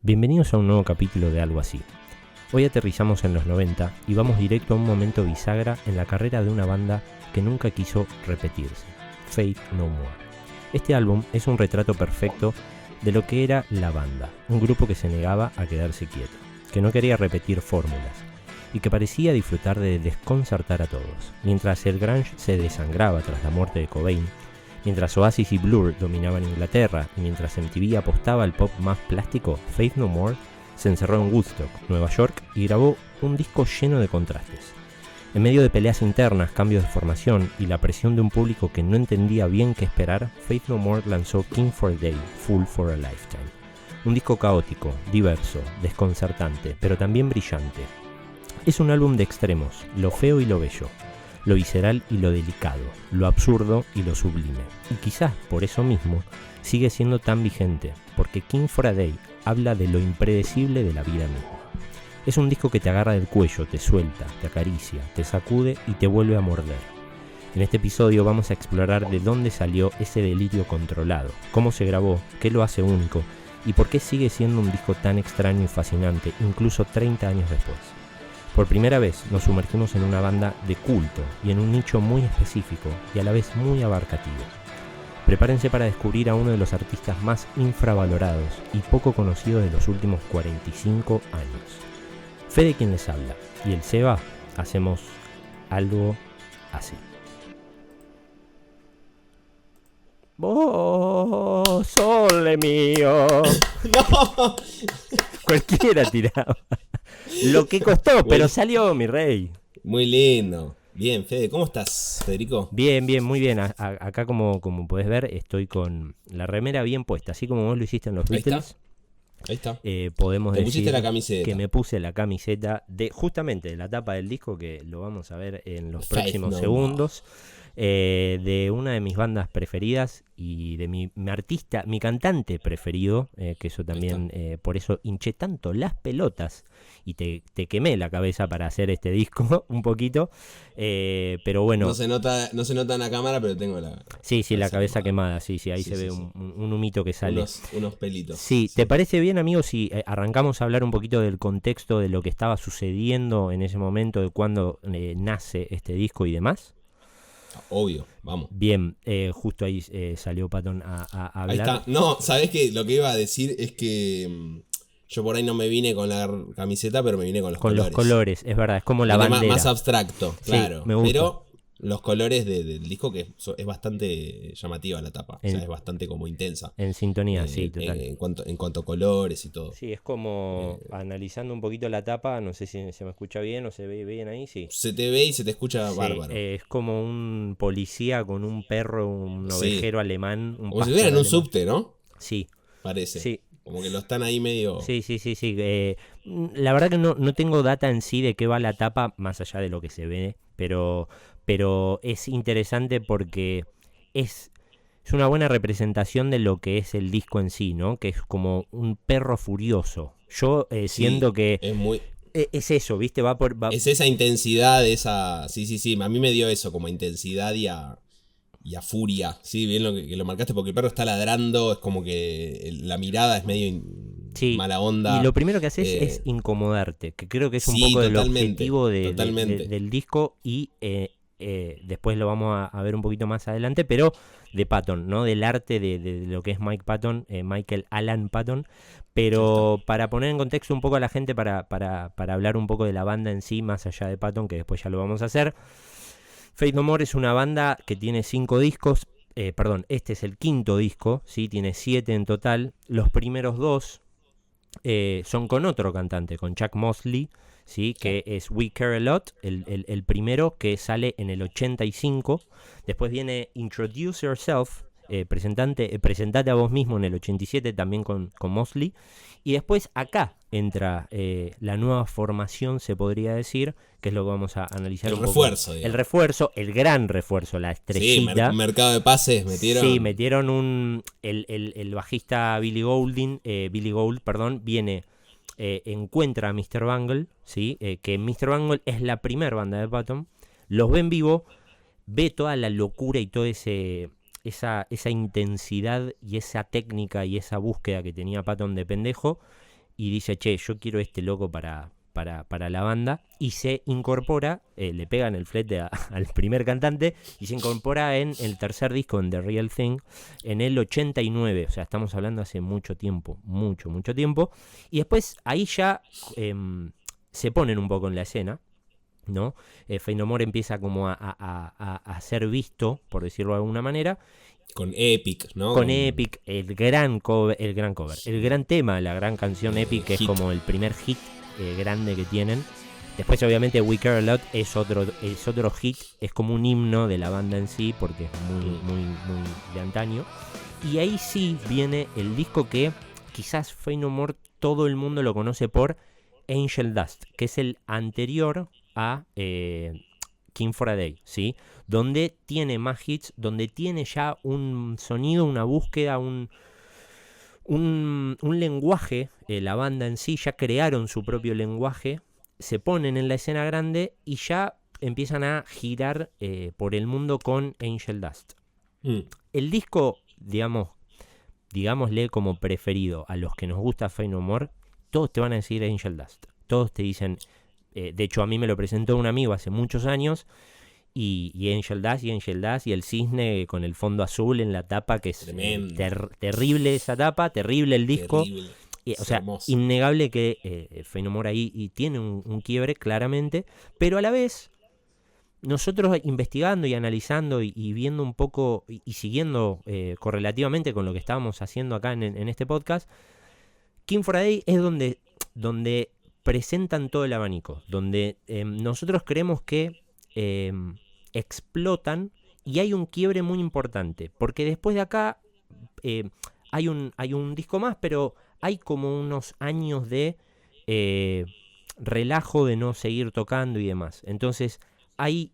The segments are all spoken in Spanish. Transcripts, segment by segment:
Bienvenidos a un nuevo capítulo de Algo Así. Hoy aterrizamos en los 90 y vamos directo a un momento bisagra en la carrera de una banda que nunca quiso repetirse, Faith No More. Este álbum es un retrato perfecto de lo que era la banda, un grupo que se negaba a quedarse quieto, que no quería repetir fórmulas y que parecía disfrutar de desconcertar a todos. Mientras el grunge se desangraba tras la muerte de Cobain, mientras Oasis y Blur dominaban Inglaterra y mientras MTV apostaba al pop más plástico, Faith No More se encerró en Woodstock, Nueva York, y grabó un disco lleno de contrastes. En medio de peleas internas, cambios de formación y la presión de un público que no entendía bien qué esperar, Faith No More lanzó King for a Day, Fool for a Lifetime. Un disco caótico, diverso, desconcertante, pero también brillante. Es un álbum de extremos, lo feo y lo bello, lo visceral y lo delicado, lo absurdo y lo sublime. Y quizás por eso mismo sigue siendo tan vigente, porque King for a Day habla de lo impredecible de la vida misma. Es un disco que te agarra del cuello, te suelta, te acaricia, te sacude y te vuelve a morder. En este episodio vamos a explorar de dónde salió ese delirio controlado, cómo se grabó, qué lo hace único y por qué sigue siendo un disco tan extraño y fascinante, incluso 30 años después. Por primera vez nos sumergimos en una banda de culto y en un nicho muy específico y a la vez muy abarcativo. Prepárense para descubrir a uno de los artistas más infravalorados y poco conocidos de los últimos 45 años. Fede quien les habla y el Seba hacemos algo así. ¡Vos, sole mío! ¡No! Cualquiera tiraba. Lo que costó, pero salió, mi rey. Muy lindo. Bien, Fede, ¿cómo estás, Federico? Bien, muy bien. Acá, como podés ver, estoy con la remera bien puesta, así como vos lo hiciste en los Beatles. Ahí está. Podemos Te decir pusiste la camiseta. que me puse la camiseta de justamente de la tapa del disco, que lo vamos a ver en los próximos segundos. De una de mis bandas preferidas y de mi artista, mi cantante preferido, que eso también, por eso hinché tanto las pelotas y te quemé la cabeza para hacer este disco un poquito, pero bueno. No se nota en la cámara, pero tengo la... Sí, la cabeza quemada, sí, ahí se ve un humito que sale. Unos pelitos. Sí, ¿te parece bien, amigo, si arrancamos a hablar un poquito del contexto de lo que estaba sucediendo en ese momento, de cuando nace este disco y demás? Obvio, vamos. Bien, justo ahí salió Patton a hablar. Ahí está. No, ¿sabés qué? Lo que iba a decir es que yo por ahí no me vine con la camiseta, pero me vine con los colores. Con los colores, es verdad, es como la bandera. Más abstracto, claro. Sí, me gusta. Pero los colores del disco, que es bastante llamativa la tapa. O sea, es bastante como intensa. En sintonía, sí, total. En cuanto a colores y todo. Sí, es como analizando un poquito la tapa, no sé si se me escucha bien o se ve bien ahí, sí. Se te ve y se te escucha bárbaro. Es como un policía con un perro, un ovejero alemán. Como si estuviera en un subte, ¿no? Sí. Parece. Sí. Como que lo están ahí medio... Sí. La verdad que no tengo data en sí de qué va la tapa, más allá de lo que se ve, pero es interesante porque es una buena representación de lo que es el disco en sí, ¿no? Que es como un perro furioso. Yo siento que... Es muy... Es eso, ¿viste? Es esa intensidad, esa... Sí. A mí me dio eso, como intensidad y a furia. Sí, bien que lo marcaste, porque el perro está ladrando, es como que la mirada es medio mala onda. Y lo primero que haces es incomodarte, que creo que es un poco del objetivo del disco y después lo vamos a ver un poquito más adelante, pero de Patton, ¿no? Del arte de lo que es Mike Patton, Michael Alan Patton. Pero para poner en contexto un poco a la gente, para hablar un poco de la banda en sí, más allá de Patton, que después ya lo vamos a hacer. Faith No More es una banda que tiene 5 discos, este es el 5º disco, ¿sí? Tiene 7 en total. Los primeros 2 son con otro cantante, con Chuck Mosley, ¿sí? Que es We Care A Lot, el primero, que sale en el 85. Después viene Introduce Yourself, presentate a vos mismo, en el 87, también con Mosley. Y después acá entra la nueva formación, se podría decir, que es lo que vamos a analizar un poco. El refuerzo, el gran refuerzo, la estrellita. Sí, mercado de pases metieron. Sí, metieron el bajista Billy Gould, viene, encuentra a Mr. Bungle, ¿sí? Que Mr. Bungle es la primera banda de Patton. Los ve en vivo, ve toda la locura y toda esa intensidad y esa técnica y esa búsqueda que tenía Patton de pendejo, y dice, che, yo quiero este loco para la banda, y se incorpora, le pegan el flete al primer cantante, y se incorpora en el tercer disco, en The Real Thing, en el 89, o sea, estamos hablando hace mucho tiempo, mucho tiempo, y después ahí ya se ponen un poco en la escena, ¿no? Faith No More empieza como a ser visto, por decirlo de alguna manera. Con Epic, ¿no? Con Epic, el gran tema, la gran canción Epic, que es como el primer hit grande que tienen. Después obviamente We Care A Lot es otro hit, es como un himno de la banda en sí, porque es muy de antaño. Y ahí sí viene el disco que quizás Faith No More todo el mundo lo conoce por Angel Dust, que es el anterior a King for a Day, ¿sí? Donde tiene más hits, donde tiene ya un sonido, una búsqueda, un lenguaje, la banda en sí, ya crearon su propio lenguaje, se ponen en la escena grande y ya empiezan a girar por el mundo con Angel Dust. El disco, digámosle como preferido a los que nos gusta Faith No More, todos te van a decir Angel Dust. Todos te dicen, de hecho a mí me lo presentó un amigo hace muchos años, y Angel Dust y el cisne con el fondo azul en la tapa, que es terrible esa tapa, terrible el disco. Terrible. O sea, hermoso. Innegable que Faith No More ahí y tiene un quiebre claramente, pero a la vez nosotros investigando y analizando y viendo un poco y siguiendo correlativamente con lo que estábamos haciendo acá en este podcast, King for a Day es donde presentan todo el abanico, donde nosotros creemos que explotan, y hay un quiebre muy importante, porque después de acá hay un disco más, pero hay como unos años de relajo, de no seguir tocando y demás. Entonces hay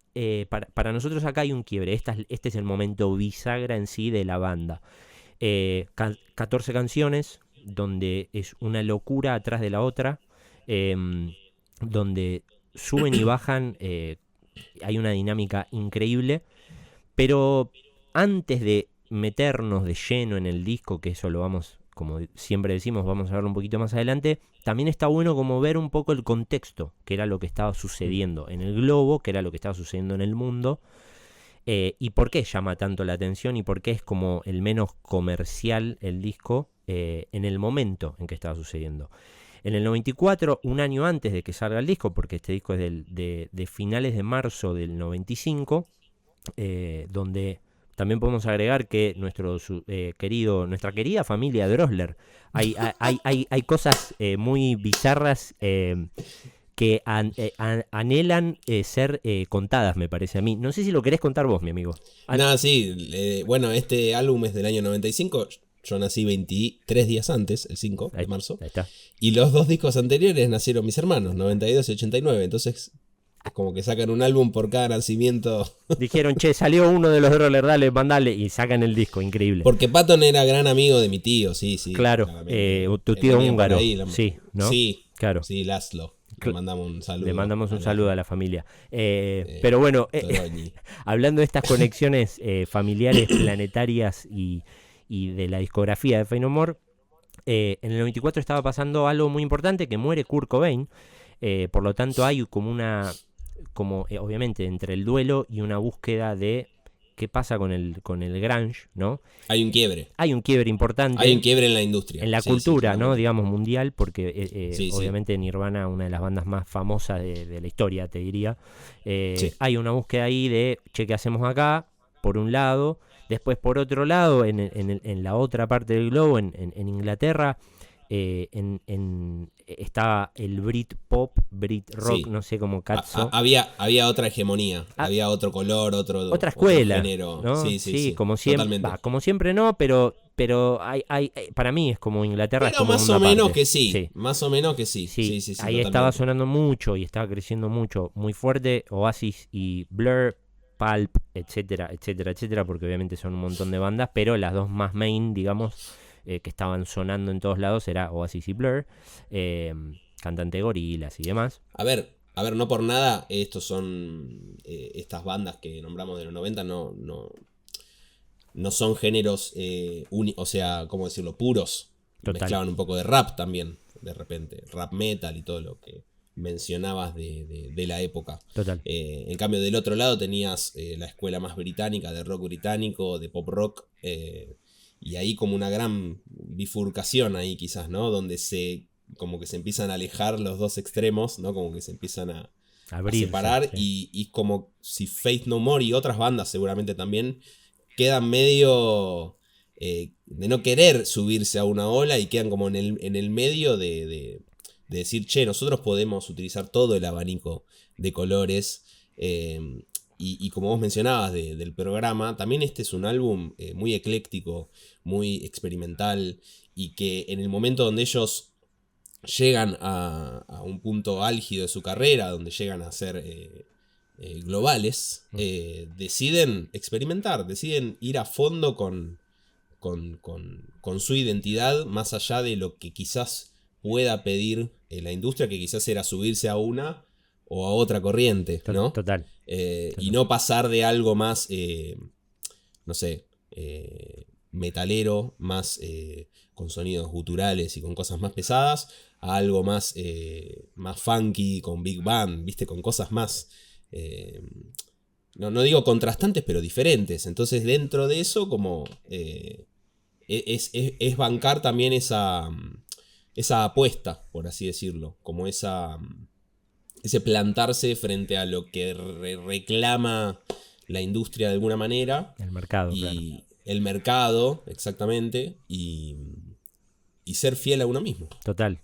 para nosotros acá hay un quiebre. Este es el momento bisagra en sí de la banda. 14 canciones, donde es una locura atrás de la otra, donde suben y bajan, hay una dinámica increíble, pero antes de meternos de lleno en el disco, que eso lo vamos, como siempre decimos, vamos a verlo un poquito más adelante, también está bueno como ver un poco el contexto, que era lo que estaba sucediendo en el globo, que era lo que estaba sucediendo en el mundo, y por qué llama tanto la atención y por qué es como el menos comercial el disco en el momento en que estaba sucediendo. En el 94, un año antes de que salga el disco, porque este disco es de finales de marzo del 95, donde también podemos agregar que nuestra querida familia Drossler, hay cosas muy bizarras que anhelan ser contadas, me parece a mí. No sé si lo querés contar vos, mi amigo. No, sí. Bueno, este álbum es del año 95. Yo nací 23 días antes, el 5 de marzo. Ahí está. Y los dos discos anteriores nacieron mis hermanos, 92 y 89. Entonces, es como que sacan un álbum por cada nacimiento. Dijeron, che, salió uno de los Drossler, dale, mandale. Y sacan el disco, increíble. Porque Patton era gran amigo de mi tío, sí. Claro, tu tío húngaro. Sí, ¿no? Sí, claro. Sí, Laszlo. Le mandamos un saludo. Le mandamos un saludo a la familia. Pero bueno, hablando de estas conexiones familiares, planetarias y de la discografía de Faith No More, en el 94 estaba pasando algo muy importante, que muere Kurt Cobain. Por lo tanto hay como obviamente entre el duelo y una búsqueda de qué pasa con el grunge, ¿no? Hay un quiebre. Hay un quiebre importante. Hay un quiebre en la industria. En la cultura, ¿no? Digamos, mundial, porque obviamente Nirvana, una de las bandas más famosas de la historia, te diría. Hay una búsqueda ahí de, che, ¿qué hacemos acá? Por un lado. Después, por otro lado, en la otra parte del globo, en Inglaterra, estaba el Britpop, Brit-rock, no sé cómo cazzo. Había otra hegemonía, había otro color, otra escuela, otro género. ¿no? Sí, como siempre, como siempre no, pero hay para mí es como Inglaterra. Pero es como más o menos que sí, más o menos que sí. Sí, ahí totalmente. estaba sonando mucho y estaba creciendo mucho, muy fuerte, Oasis y Blur, Pulp, etcétera, porque obviamente son un montón de bandas, pero las dos más main, digamos, que estaban sonando en todos lados era Oasis y Blur, cantante Gorillaz y demás. A ver, no por nada, estos son estas bandas que nombramos de los 90 no son géneros, o sea, ¿cómo decirlo? Puros. Total. Mezclaban un poco de rap también, de repente. Rap metal y todo lo que mencionabas de la época. Total. En cambio, del otro lado tenías la escuela más británica de rock británico, de pop rock. Y ahí como una gran bifurcación ahí quizás, ¿no? Donde como que se empiezan a alejar los dos extremos, ¿no? Como que se empiezan a Abrirse, separar. sí. Y como si Faith No More y otras bandas seguramente también quedan medio de no querer subirse a una ola y quedan como en el medio de decir, che, nosotros podemos utilizar todo el abanico de colores. Y como vos mencionabas del programa, también este es un álbum muy ecléctico, muy experimental, y que en el momento donde ellos llegan a un punto álgido de su carrera, donde llegan a ser globales, deciden experimentar, deciden ir a fondo con su identidad, más allá de lo que quizás pueda pedir la industria, que quizás era subirse a una o a otra corriente, ¿no? Total. Y no pasar de algo más, no sé, metalero, más con sonidos guturales y con cosas más pesadas, a algo más, más funky, con big band, ¿viste? Con cosas más, no digo contrastantes, pero diferentes. Entonces dentro de eso como es bancar también esa apuesta, por así decirlo, como ese plantarse frente a lo que reclama la industria de alguna manera. El mercado, y claro. el mercado, exactamente, y ser fiel a uno mismo. Total.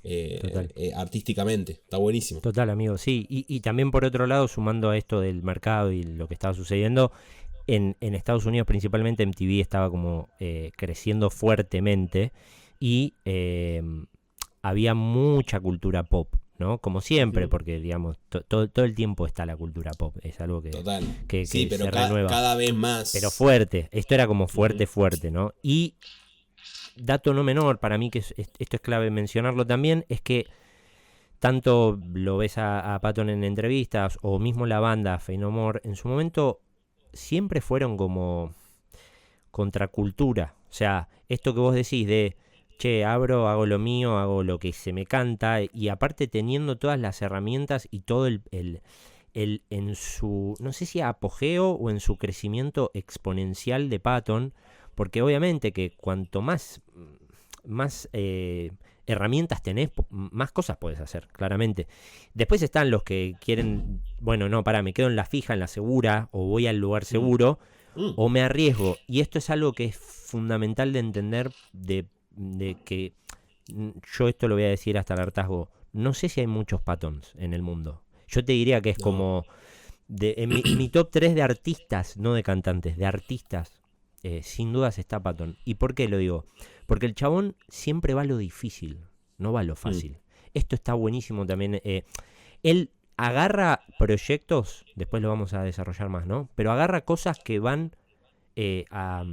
Artísticamente, está buenísimo. Total, amigo, sí. Y también por otro lado, sumando a esto del mercado y lo que estaba sucediendo, en Estados Unidos principalmente MTV estaba como creciendo fuertemente y había mucha cultura pop, ¿no? Como siempre, porque digamos, todo el tiempo está la cultura pop, es algo que, Total. que Sí, pero se renueva. cada vez más. Pero fuerte, esto era como fuerte, ¿no? Y dato no menor, para mí que esto es clave mencionarlo también, es que tanto lo ves a Patton en entrevistas o mismo la banda Faith No More, en su momento siempre fueron como contracultura. O sea, esto que vos decís de, che, abro, hago lo mío, hago lo que se me canta, y aparte teniendo todas las herramientas y todo el en su, no sé si apogeo o en su crecimiento exponencial de Patton, porque obviamente que cuanto más herramientas tenés, más cosas puedes hacer, claramente. Después están los que quieren, bueno, no, me quedo en la fija, en la segura, o voy al lugar seguro, o me arriesgo. Y esto es algo que es fundamental de entender, de que yo esto lo voy a decir hasta el hartazgo, no sé si hay muchos Pattons en el mundo. Yo te diría que es como, en mi top 3 de artistas, no de cantantes, de artistas, sin dudas está Patton. ¿Y por qué lo digo? Porque el chabón siempre va a lo difícil, no va a lo fácil. Esto está buenísimo también. Él agarra proyectos, después lo vamos a desarrollar más, ¿no? Pero agarra cosas que van a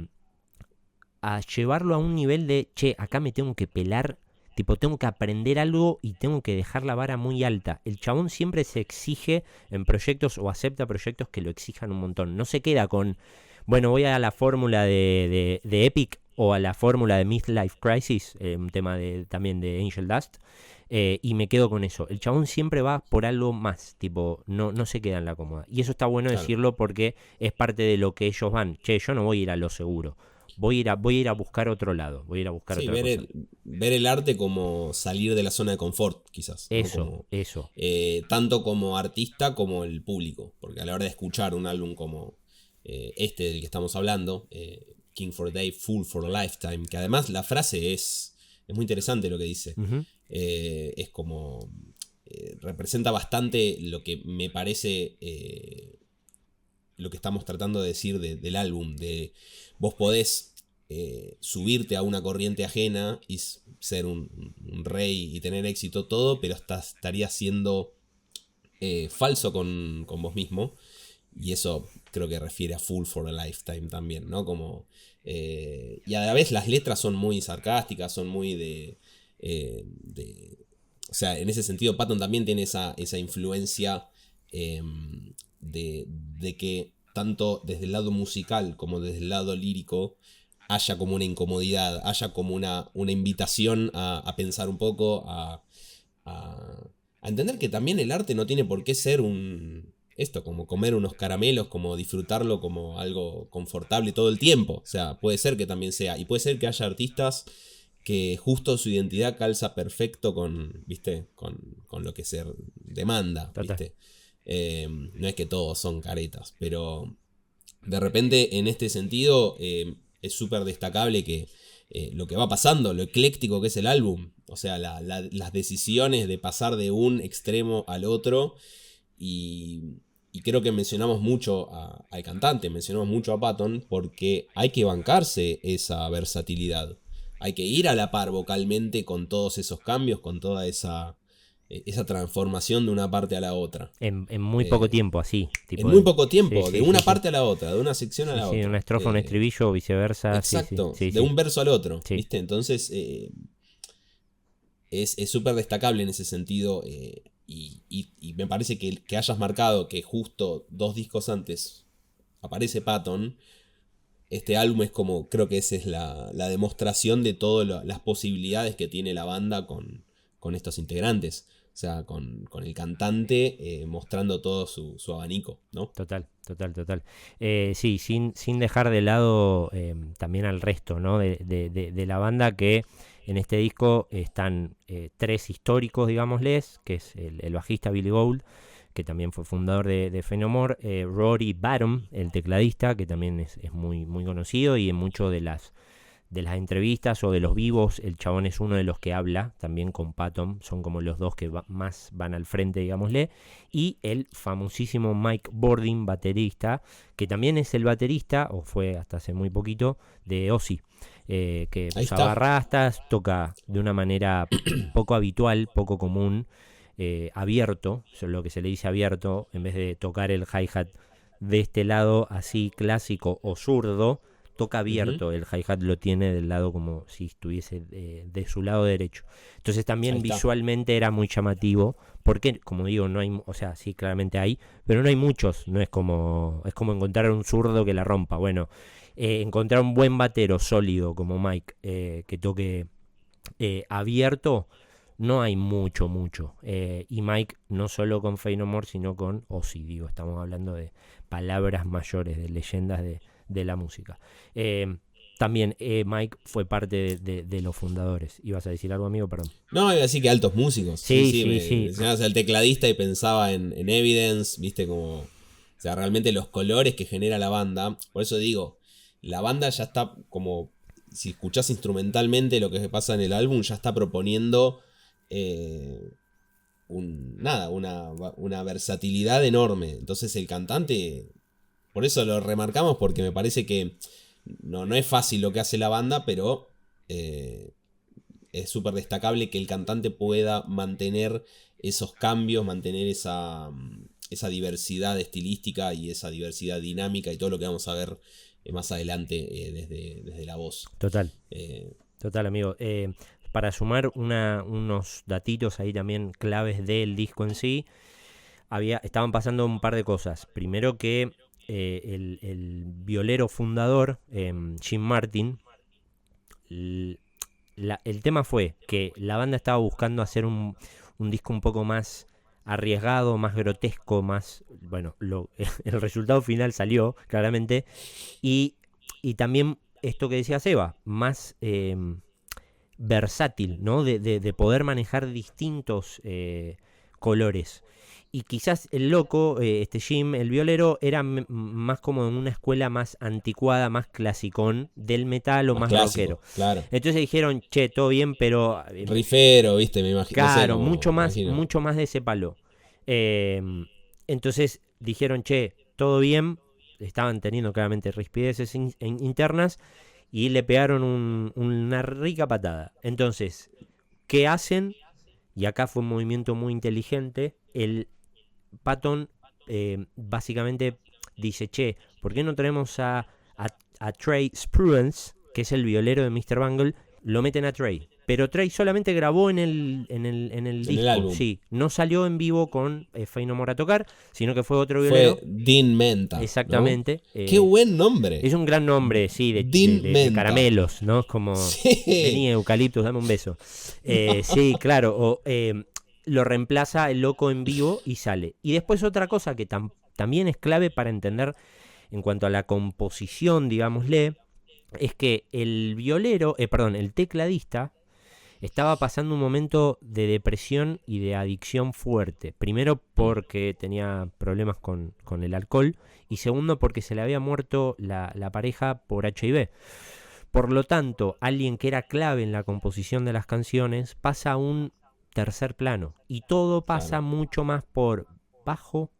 llevarlo a un nivel de, che, acá me tengo que pelar, tipo, tengo que aprender algo y tengo que dejar la vara muy alta. El chabón siempre se exige en proyectos o acepta proyectos que lo exijan un montón. No se queda con, bueno, voy a la fórmula de Epic o a la fórmula de Midlife Crisis, un tema también de Angel Dust, y me quedo con eso. El chabón siempre va por algo más, tipo, no se queda en la cómoda. Y eso está bueno decirlo porque es parte de lo que ellos van. Che, yo no voy a ir a lo seguro. Voy a ir a buscar otro lado. Voy a ir a buscar otra cosa. Ver el arte como salir de la zona de confort, quizás. Eso, ¿no? Como, eso. Tanto como artista como el público. Porque a la hora de escuchar un álbum como este del que estamos hablando, King for a Day, Fool for a Lifetime, que además la frase es muy interesante lo que dice. Es como... representa bastante lo que me parece... lo que estamos tratando de decir del álbum, de vos podés subirte a una corriente ajena y ser un rey y tener éxito todo, pero estarías siendo falso con vos mismo, y eso creo que refiere a Fool for a Lifetime también, ¿no? Como, y a la vez las letras son muy sarcásticas, son muy o sea, en ese sentido Patton también tiene esa influencia de que tanto desde el lado musical como desde el lado lírico haya como una incomodidad, haya como una invitación a pensar un poco, a entender que también el arte no tiene por qué ser esto, como comer unos caramelos, como disfrutarlo como algo confortable todo el tiempo. O sea, puede ser que también sea, y puede ser que haya artistas que justo su identidad calza perfecto con, ¿viste? Con lo que se demanda, ¿viste? No es que todos son caretas, pero de repente en este sentido es súper destacable que lo que va pasando, lo ecléctico que es el álbum, o sea, las decisiones de pasar de un extremo al otro, y creo que mencionamos mucho al cantante, mencionamos mucho a Patton, porque hay que bancarse esa versatilidad. Hay que ir a la par vocalmente con todos esos cambios, con toda esa transformación de una parte a la otra. En muy poco tiempo, así. En muy poco tiempo, sí, de una parte a la otra, de una sección a la otra. Sí, una estrofa, un estribillo o viceversa. Exacto, de un verso al otro, ¿viste? Entonces es súper destacable en ese sentido, y me parece que hayas marcado que justo 2 discos antes aparece Patton. Este álbum es como, creo que esa es la demostración de todas las posibilidades que tiene la banda con estos integrantes. O sea, con el cantante mostrando todo su abanico, ¿no? Total. Sí, sin dejar de lado también al resto, ¿no? de la banda, que en este disco están 3 históricos, digámosles, que es el bajista Billy Gould, que también fue fundador de Faith No More, Rory Barham, el tecladista, que también es muy, muy conocido, y en muchas de las entrevistas o de los vivos, el chabón es uno de los que habla, también con Patton, son como los dos que más van al frente, digámosle, y el famosísimo Mike Bordin, baterista, que también es el baterista, o fue hasta hace muy poquito, de Ozzy, que usaba rastas, toca de una manera poco habitual, poco común, abierto, eso es lo que se le dice abierto, en vez de tocar el hi-hat de este lado así clásico o zurdo, toca abierto, el hi-hat lo tiene del lado como si estuviese de su lado derecho. Entonces también visualmente era muy llamativo, porque como digo, no hay, o sea, sí claramente hay, pero no hay muchos, no es como encontrar un zurdo que la rompa. Bueno, encontrar un buen batero sólido como Mike, que toque abierto, no hay mucho. Y Mike no solo con Faith No More, sino con Ozzy, digo, estamos hablando de palabras mayores, de leyendas de la música. También Mike fue parte de los fundadores. ¿Ibas a decir algo, amigo? Perdón. No, iba a decir que altos músicos. Sí. Mencionabas al tecladista y pensaba en Evidence, viste, como... O sea, realmente los colores que genera la banda. Por eso digo, la banda ya está como... Si escuchás instrumentalmente lo que pasa en el álbum, ya está proponiendo una versatilidad enorme. Entonces el cantante... Por eso lo remarcamos, porque me parece que no es fácil lo que hace la banda, pero es súper destacable que el cantante pueda mantener esos cambios, mantener esa diversidad estilística y esa diversidad dinámica y todo lo que vamos a ver más adelante desde la voz. Total, amigo. Para sumar unos datitos ahí también claves del disco en sí, estaban pasando un par de cosas. Primero que el violero fundador, Jim Martin, el tema fue que la banda estaba buscando hacer un disco un poco más arriesgado, más grotesco, más... Bueno, el resultado final salió, claramente. Y también esto que decía Seba, más versátil, ¿no? De poder manejar distintos colores. Y quizás el loco, Jim, el violero, era más como en una escuela más anticuada, más clasicón del metal o más clásico, rockero. Claro. Entonces dijeron, che, todo bien, pero... Rifero, viste, me imagino. Claro, no sé, mucho más de ese palo. Entonces dijeron, che, todo bien. Estaban teniendo claramente rispideces internas y le pegaron una rica patada. Entonces, ¿qué hacen? Y acá fue un movimiento muy inteligente. El Patton básicamente dice, che, ¿por qué no traemos a Trey Spruance, que es el violero de Mr. Bungle? Lo meten a Trey. pero Trey solamente grabó en el disco, álbum. sí, no salió en vivo con Faith No More a tocar, sino que fue otro violero. Fue Dean Menta, exactamente. ¿no? Qué buen nombre. Es un gran nombre, sí, Dean de Menta. caramelos, ¿no? Es como, sí. Vení, eucaliptus, dame un beso. Sí, claro, lo reemplaza el loco en vivo y sale. Y después otra cosa que también es clave para entender en cuanto a la composición, digámosle, es que el tecladista estaba pasando un momento de depresión y de adicción fuerte. Primero porque tenía problemas con el alcohol y segundo porque se le había muerto la pareja por HIV. Por lo tanto, alguien que era clave en la composición de las canciones pasa a un tercer plano y todo pasa mucho más por bajo,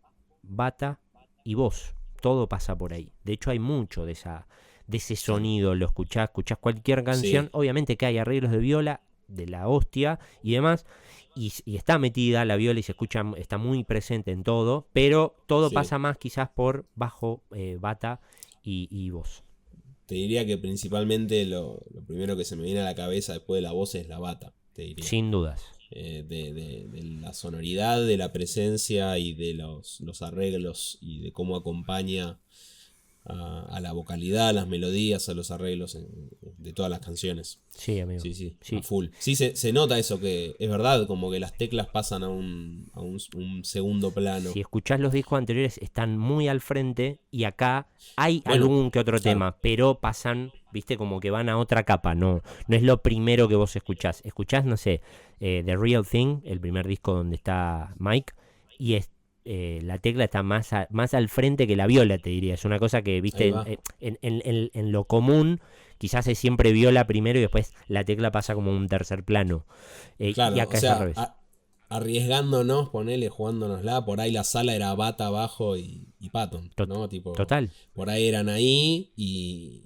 bata y voz. Todo pasa por ahí. De hecho hay mucho de ese sonido. Lo escuchás cualquier canción. Obviamente que hay arreglos de viola de la hostia y demás, y está metida la viola y se escucha, está muy presente en todo, pero todo pasa más quizás por bajo, bata y voz. Te diría que principalmente lo primero que se me viene a la cabeza después de la voz es la bata, te diría. Sin dudas. De la sonoridad, de la presencia y de los arreglos y de cómo acompaña a la vocalidad, a las melodías, a los arreglos de todas las canciones. Sí, amigo. Sí, a full. Sí, se nota eso, que es verdad, como que las teclas pasan a un segundo plano. Si escuchás los discos anteriores, están muy al frente y acá hay algún que otro tema, pero pasan, viste, como que van a otra capa. No es lo primero que vos escuchás. Escuchás, no sé, The Real Thing, el primer disco donde está Mike, y la tecla está más al frente que la viola, te diría. Es una cosa que, viste, en lo común quizás es siempre viola primero y después la tecla pasa como un tercer plano. Claro, y acá es al revés. Arriesgándonos, jugándonosla, por ahí la sala era bata, bajo y Patton, ¿no? Tipo, total. Por ahí eran ahí y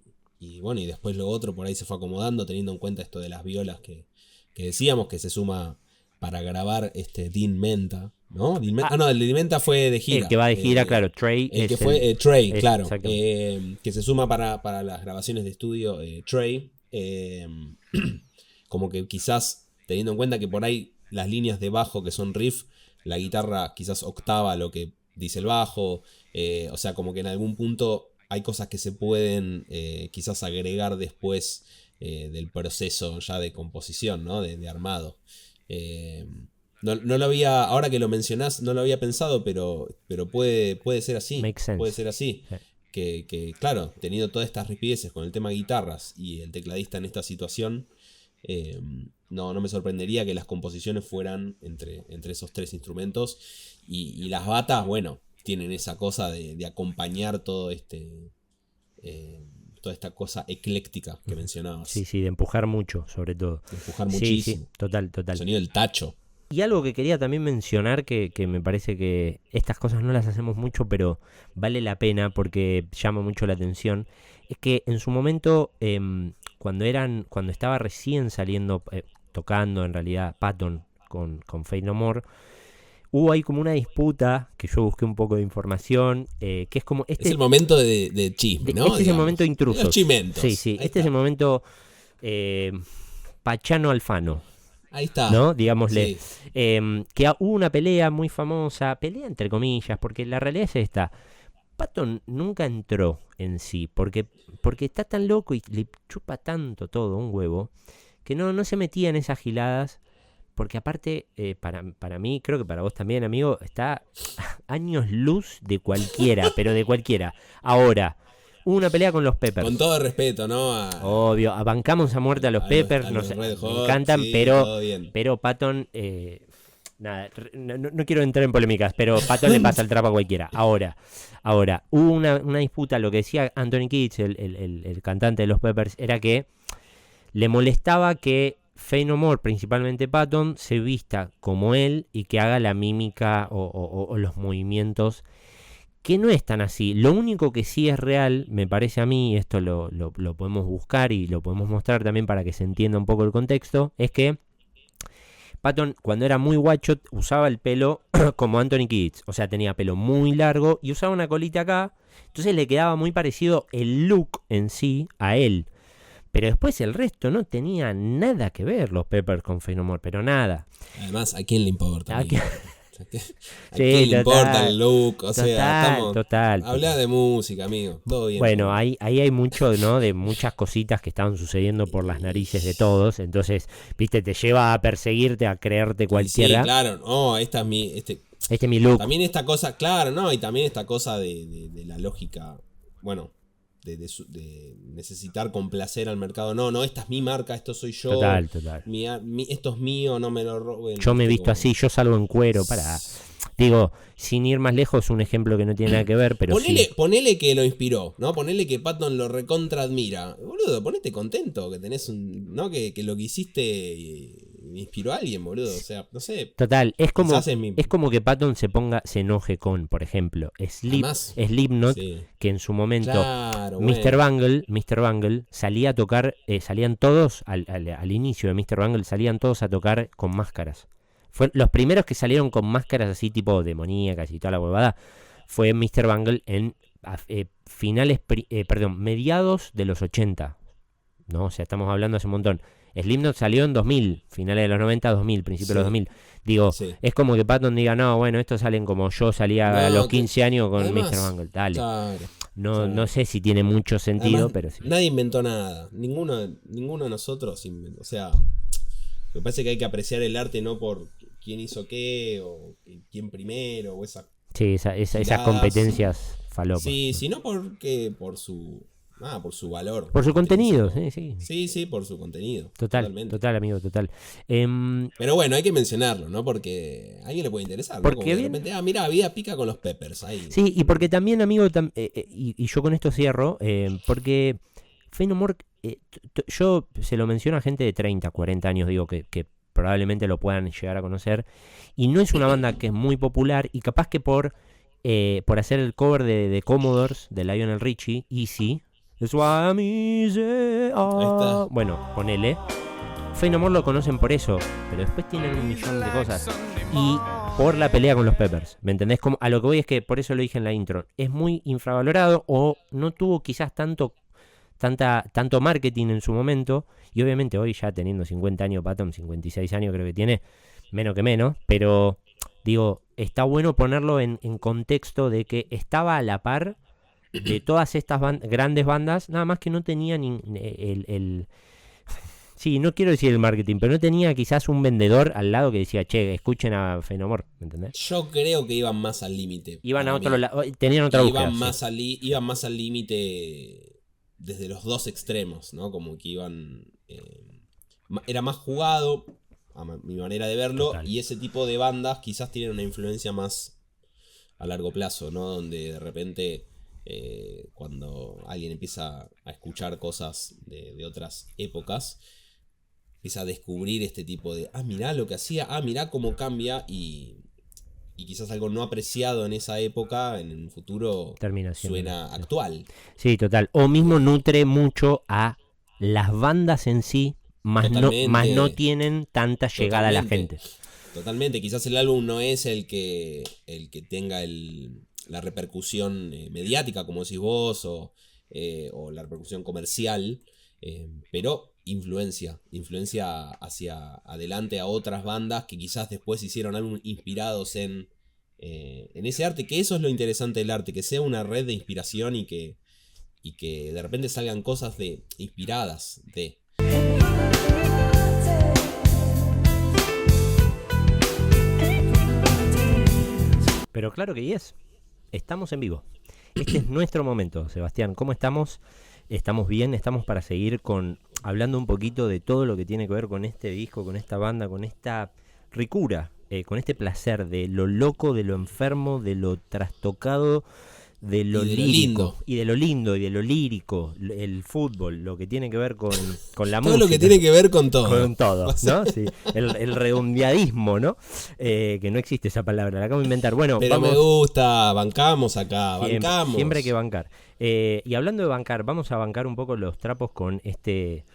bueno, y después lo otro por ahí se fue acomodando, teniendo en cuenta esto de las violas que decíamos, que se suma para grabar Dean Menta, ¿no? El de Dean Menta fue de gira. El que va de gira, claro, Trey. El que fue Trey, claro. Que se suma para las grabaciones de estudio, Trey. Como que quizás, teniendo en cuenta que por ahí las líneas de bajo que son riff, la guitarra quizás octava lo que dice el bajo. O sea, como que en algún punto hay cosas que se pueden quizás agregar después del proceso ya de composición, ¿no? De armado. No lo había, ahora que lo mencionás, no lo había pensado, pero puede ser así. Makes sense. Puede ser así. Sí. Que claro, teniendo todas estas rispideces con el tema guitarras y el tecladista en esta situación, no me sorprendería que las composiciones fueran entre esos tres instrumentos. Y las batas, bueno, tienen esa cosa de acompañar todo toda esta cosa ecléctica que mencionabas. Sí, de empujar mucho, sobre todo. De empujar muchísimo. Sí, total. El sonido del tacho. Y algo que quería también mencionar, que me parece que estas cosas no las hacemos mucho, pero vale la pena porque llama mucho la atención, es que en su momento, cuando estaba recién saliendo, tocando en realidad Patton con Faith No More, hubo ahí como una disputa, que yo busqué un poco de información, que es como... es el momento de chisme, ¿no? Este es el momento intruso. Los chimentos. Sí, este es el momento Pachano Alfano. Ahí está. ¿No? Digámosle. Sí. Que hubo una pelea muy famosa, pelea entre comillas, porque la realidad es esta. Patton nunca entró en sí, porque está tan loco y le chupa tanto todo un huevo, que no se metía en esas giladas, porque aparte, para mí, creo que para vos también, amigo, está años luz de cualquiera, pero de cualquiera. Ahora, hubo una pelea con los Peppers. Con todo respeto, ¿no? Obvio, bancamos a muerte a los Peppers, no sé, me encantan, sí, pero Patton, nada, no quiero entrar en polémicas, pero Patton le pasa el trapo a cualquiera. Ahora, hubo una disputa, lo que decía Anthony Kiedis, el cantante de los Peppers, era que le molestaba que Faith No More, principalmente Patton, se vista como él y que haga la mímica o los movimientos, que no es tan así. Lo único que sí es real, me parece a mí, y esto lo podemos buscar y lo podemos mostrar también para que se entienda un poco el contexto, es que Patton, cuando era muy guacho, usaba el pelo como Anthony Kiedis. O sea, tenía pelo muy largo y usaba una colita acá. Entonces le quedaba muy parecido el look en sí a él. Pero después el resto no tenía nada que ver los Peppers con Faith No More, pero nada. Además, ¿a quién le importa? ¿A quién? ¿A quién Sí, le importa el look? O sea, total. Habla de música, amigo. Todo bien. Bueno, ahí hay mucho, ¿no? De muchas cositas que estaban sucediendo por las narices de todos. Entonces, viste, te lleva a perseguirte, a creerte cualquiera. Sí, claro. No, esta es mi... Este es mi look. También esta cosa, claro, ¿no? Y también esta cosa de la lógica, bueno, de necesitar complacer al mercado. No, esta es mi marca, esto soy yo. Total. Esto es mío, no me lo roben. Yo me he visto así, yo salgo en cuero para... Digo, sin ir más lejos, un ejemplo que no tiene nada que ver, pero ponele que lo inspiró, ¿no? Ponele que Patton lo recontra admira. Boludo, ponete contento que tenés ¿no? Que lo que hiciste inspiró a alguien, boludo. O sea, no sé. Total, es como que Patton se enoje con, por ejemplo, Slipknot, sí, que en su momento Mr. Bungle salía a tocar, salían todos, al inicio de Mr. Bungle, salían todos a tocar con máscaras. Los primeros que salieron con máscaras así tipo demoníacas y toda la huevada fue Mr. Bungle en mediados de los 80, ¿no? O sea, estamos hablando hace un montón. Slipknot salió en 2000, finales de los 90, 2000, principios de los 2000. Digo, es como que Patton diga, no, bueno, estos salen como yo salía a los 15 años con Además, Mr. Bungle. Dale. Claro, no sé si tiene mucho sentido, Además, pero sí. Nadie inventó nada. Ninguno de nosotros inventó. O sea, me parece que hay que apreciar el arte no por quién hizo qué o quién primero o esa. Sí, esas competencias falopas. Sí, sino por su valor. Por su contenido, sí. Sí, por su contenido. Total, amigo, total. Pero bueno, hay que mencionarlo, ¿no? Porque a alguien le puede interesar, ¿no? Como de repente, mira, vida pica con los Peppers ahí. Sí, y porque también, amigo, y yo con esto cierro, porque Faith No More, yo se lo menciono a gente de 30, 40 años, digo, que probablemente lo puedan llegar a conocer, y no es una banda que es muy popular, y capaz que por hacer el cover de Commodores, de Lionel Richie, Easy, es what I'm easy. Bueno, ponele. Faith No More lo conocen por eso, pero después tienen un millón de cosas. Y por la pelea con los Peppers, ¿me entendés? Como, a lo que voy es que, por eso lo dije en la intro, es muy infravalorado o no tuvo quizás tanto marketing en su momento. Y obviamente hoy ya teniendo 50 años, Patton, 56 años creo que tiene, menos que menos, pero digo, está bueno ponerlo en contexto de que estaba a la par de todas estas grandes bandas, nada más que no tenían sí, no quiero decir el marketing, pero no tenía quizás un vendedor al lado que decía, che, escuchen a Faith No More, ¿me entendés? Yo creo que iban más al límite. Iban a otro lado, tenían otra búsqueda. Iban más al límite desde los dos extremos, ¿no? Como que iban... era más jugado, a mi manera de verlo, total. Y ese tipo de bandas quizás tienen una influencia más a largo plazo, ¿no? Donde de repente... cuando alguien empieza a escuchar cosas de otras épocas, empieza a descubrir este tipo de mirá lo que hacía, mirá cómo cambia, y quizás algo no apreciado en esa época en un futuro suena actual. Sí, total. O mismo nutre mucho a las bandas en sí, más no tienen tanta llegada a la gente. Totalmente, quizás el álbum no es el que tenga la repercusión mediática, como decís vos, o la repercusión comercial, pero influencia hacia adelante a otras bandas que quizás después hicieron algo inspirados en ese arte, que eso es lo interesante del arte, que sea una red de inspiración y que de repente salgan cosas inspiradas de... Pero claro que yes. Estamos en vivo. Este es nuestro momento, Sebastián. ¿Cómo estamos? ¿Estamos bien? ¿Estamos para seguir hablando un poquito de todo lo que tiene que ver con este disco, con esta banda, con esta ricura, con este placer de lo loco, de lo enfermo, de lo trastocado, de lo lírico, y de lo lindo, y de lo lírico, el fútbol, lo que tiene que ver con la música. Todo lo que tiene que ver con todo. Con todo, ¿no? Sí. El redondeadismo, ¿no? Que no existe esa palabra, la acabo de inventar. Bueno, pero me gusta, bancamos acá, bancamos. Siempre hay que bancar. Y hablando de bancar, vamos a bancar un poco los trapos con este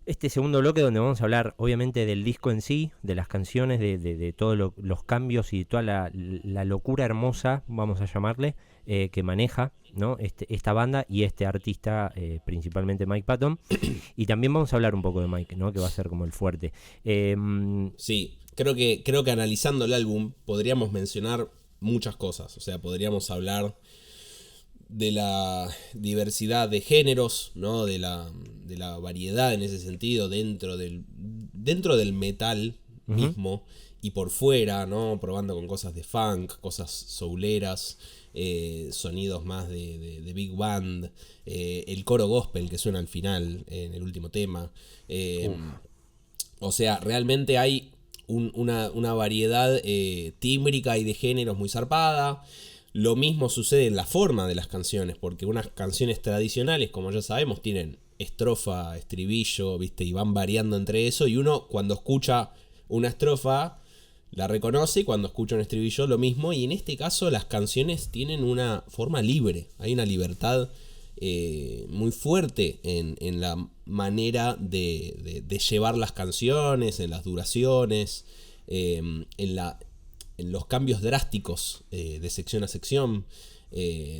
Este segundo bloque donde vamos a hablar obviamente del disco en sí, de las canciones, de todos los cambios y toda la locura hermosa, vamos a llamarle, que maneja, ¿no? Esta banda y este artista, principalmente Mike Patton. Y también vamos a hablar un poco de Mike, ¿no? Que va a ser como el fuerte. Sí, creo que analizando el álbum podríamos mencionar muchas cosas. O sea, podríamos hablar de la diversidad de géneros, ¿no? De la variedad en ese sentido dentro del metal mismo y por fuera, ¿no? Probando con cosas de funk, cosas souleras, sonidos más de big band, el coro gospel que suena al final en el último tema. O sea, realmente hay una variedad tímbrica y de géneros muy zarpada. Lo mismo sucede en la forma de las canciones, porque unas canciones tradicionales, como ya sabemos, tienen estrofa, estribillo, ¿viste? Y van variando entre eso. Y uno, cuando escucha una estrofa, la reconoce, y cuando escucha un estribillo, lo mismo. Y en este caso, las canciones tienen una forma libre. Hay una libertad muy fuerte en la manera de llevar las canciones, en las duraciones, en los cambios drásticos de sección a sección,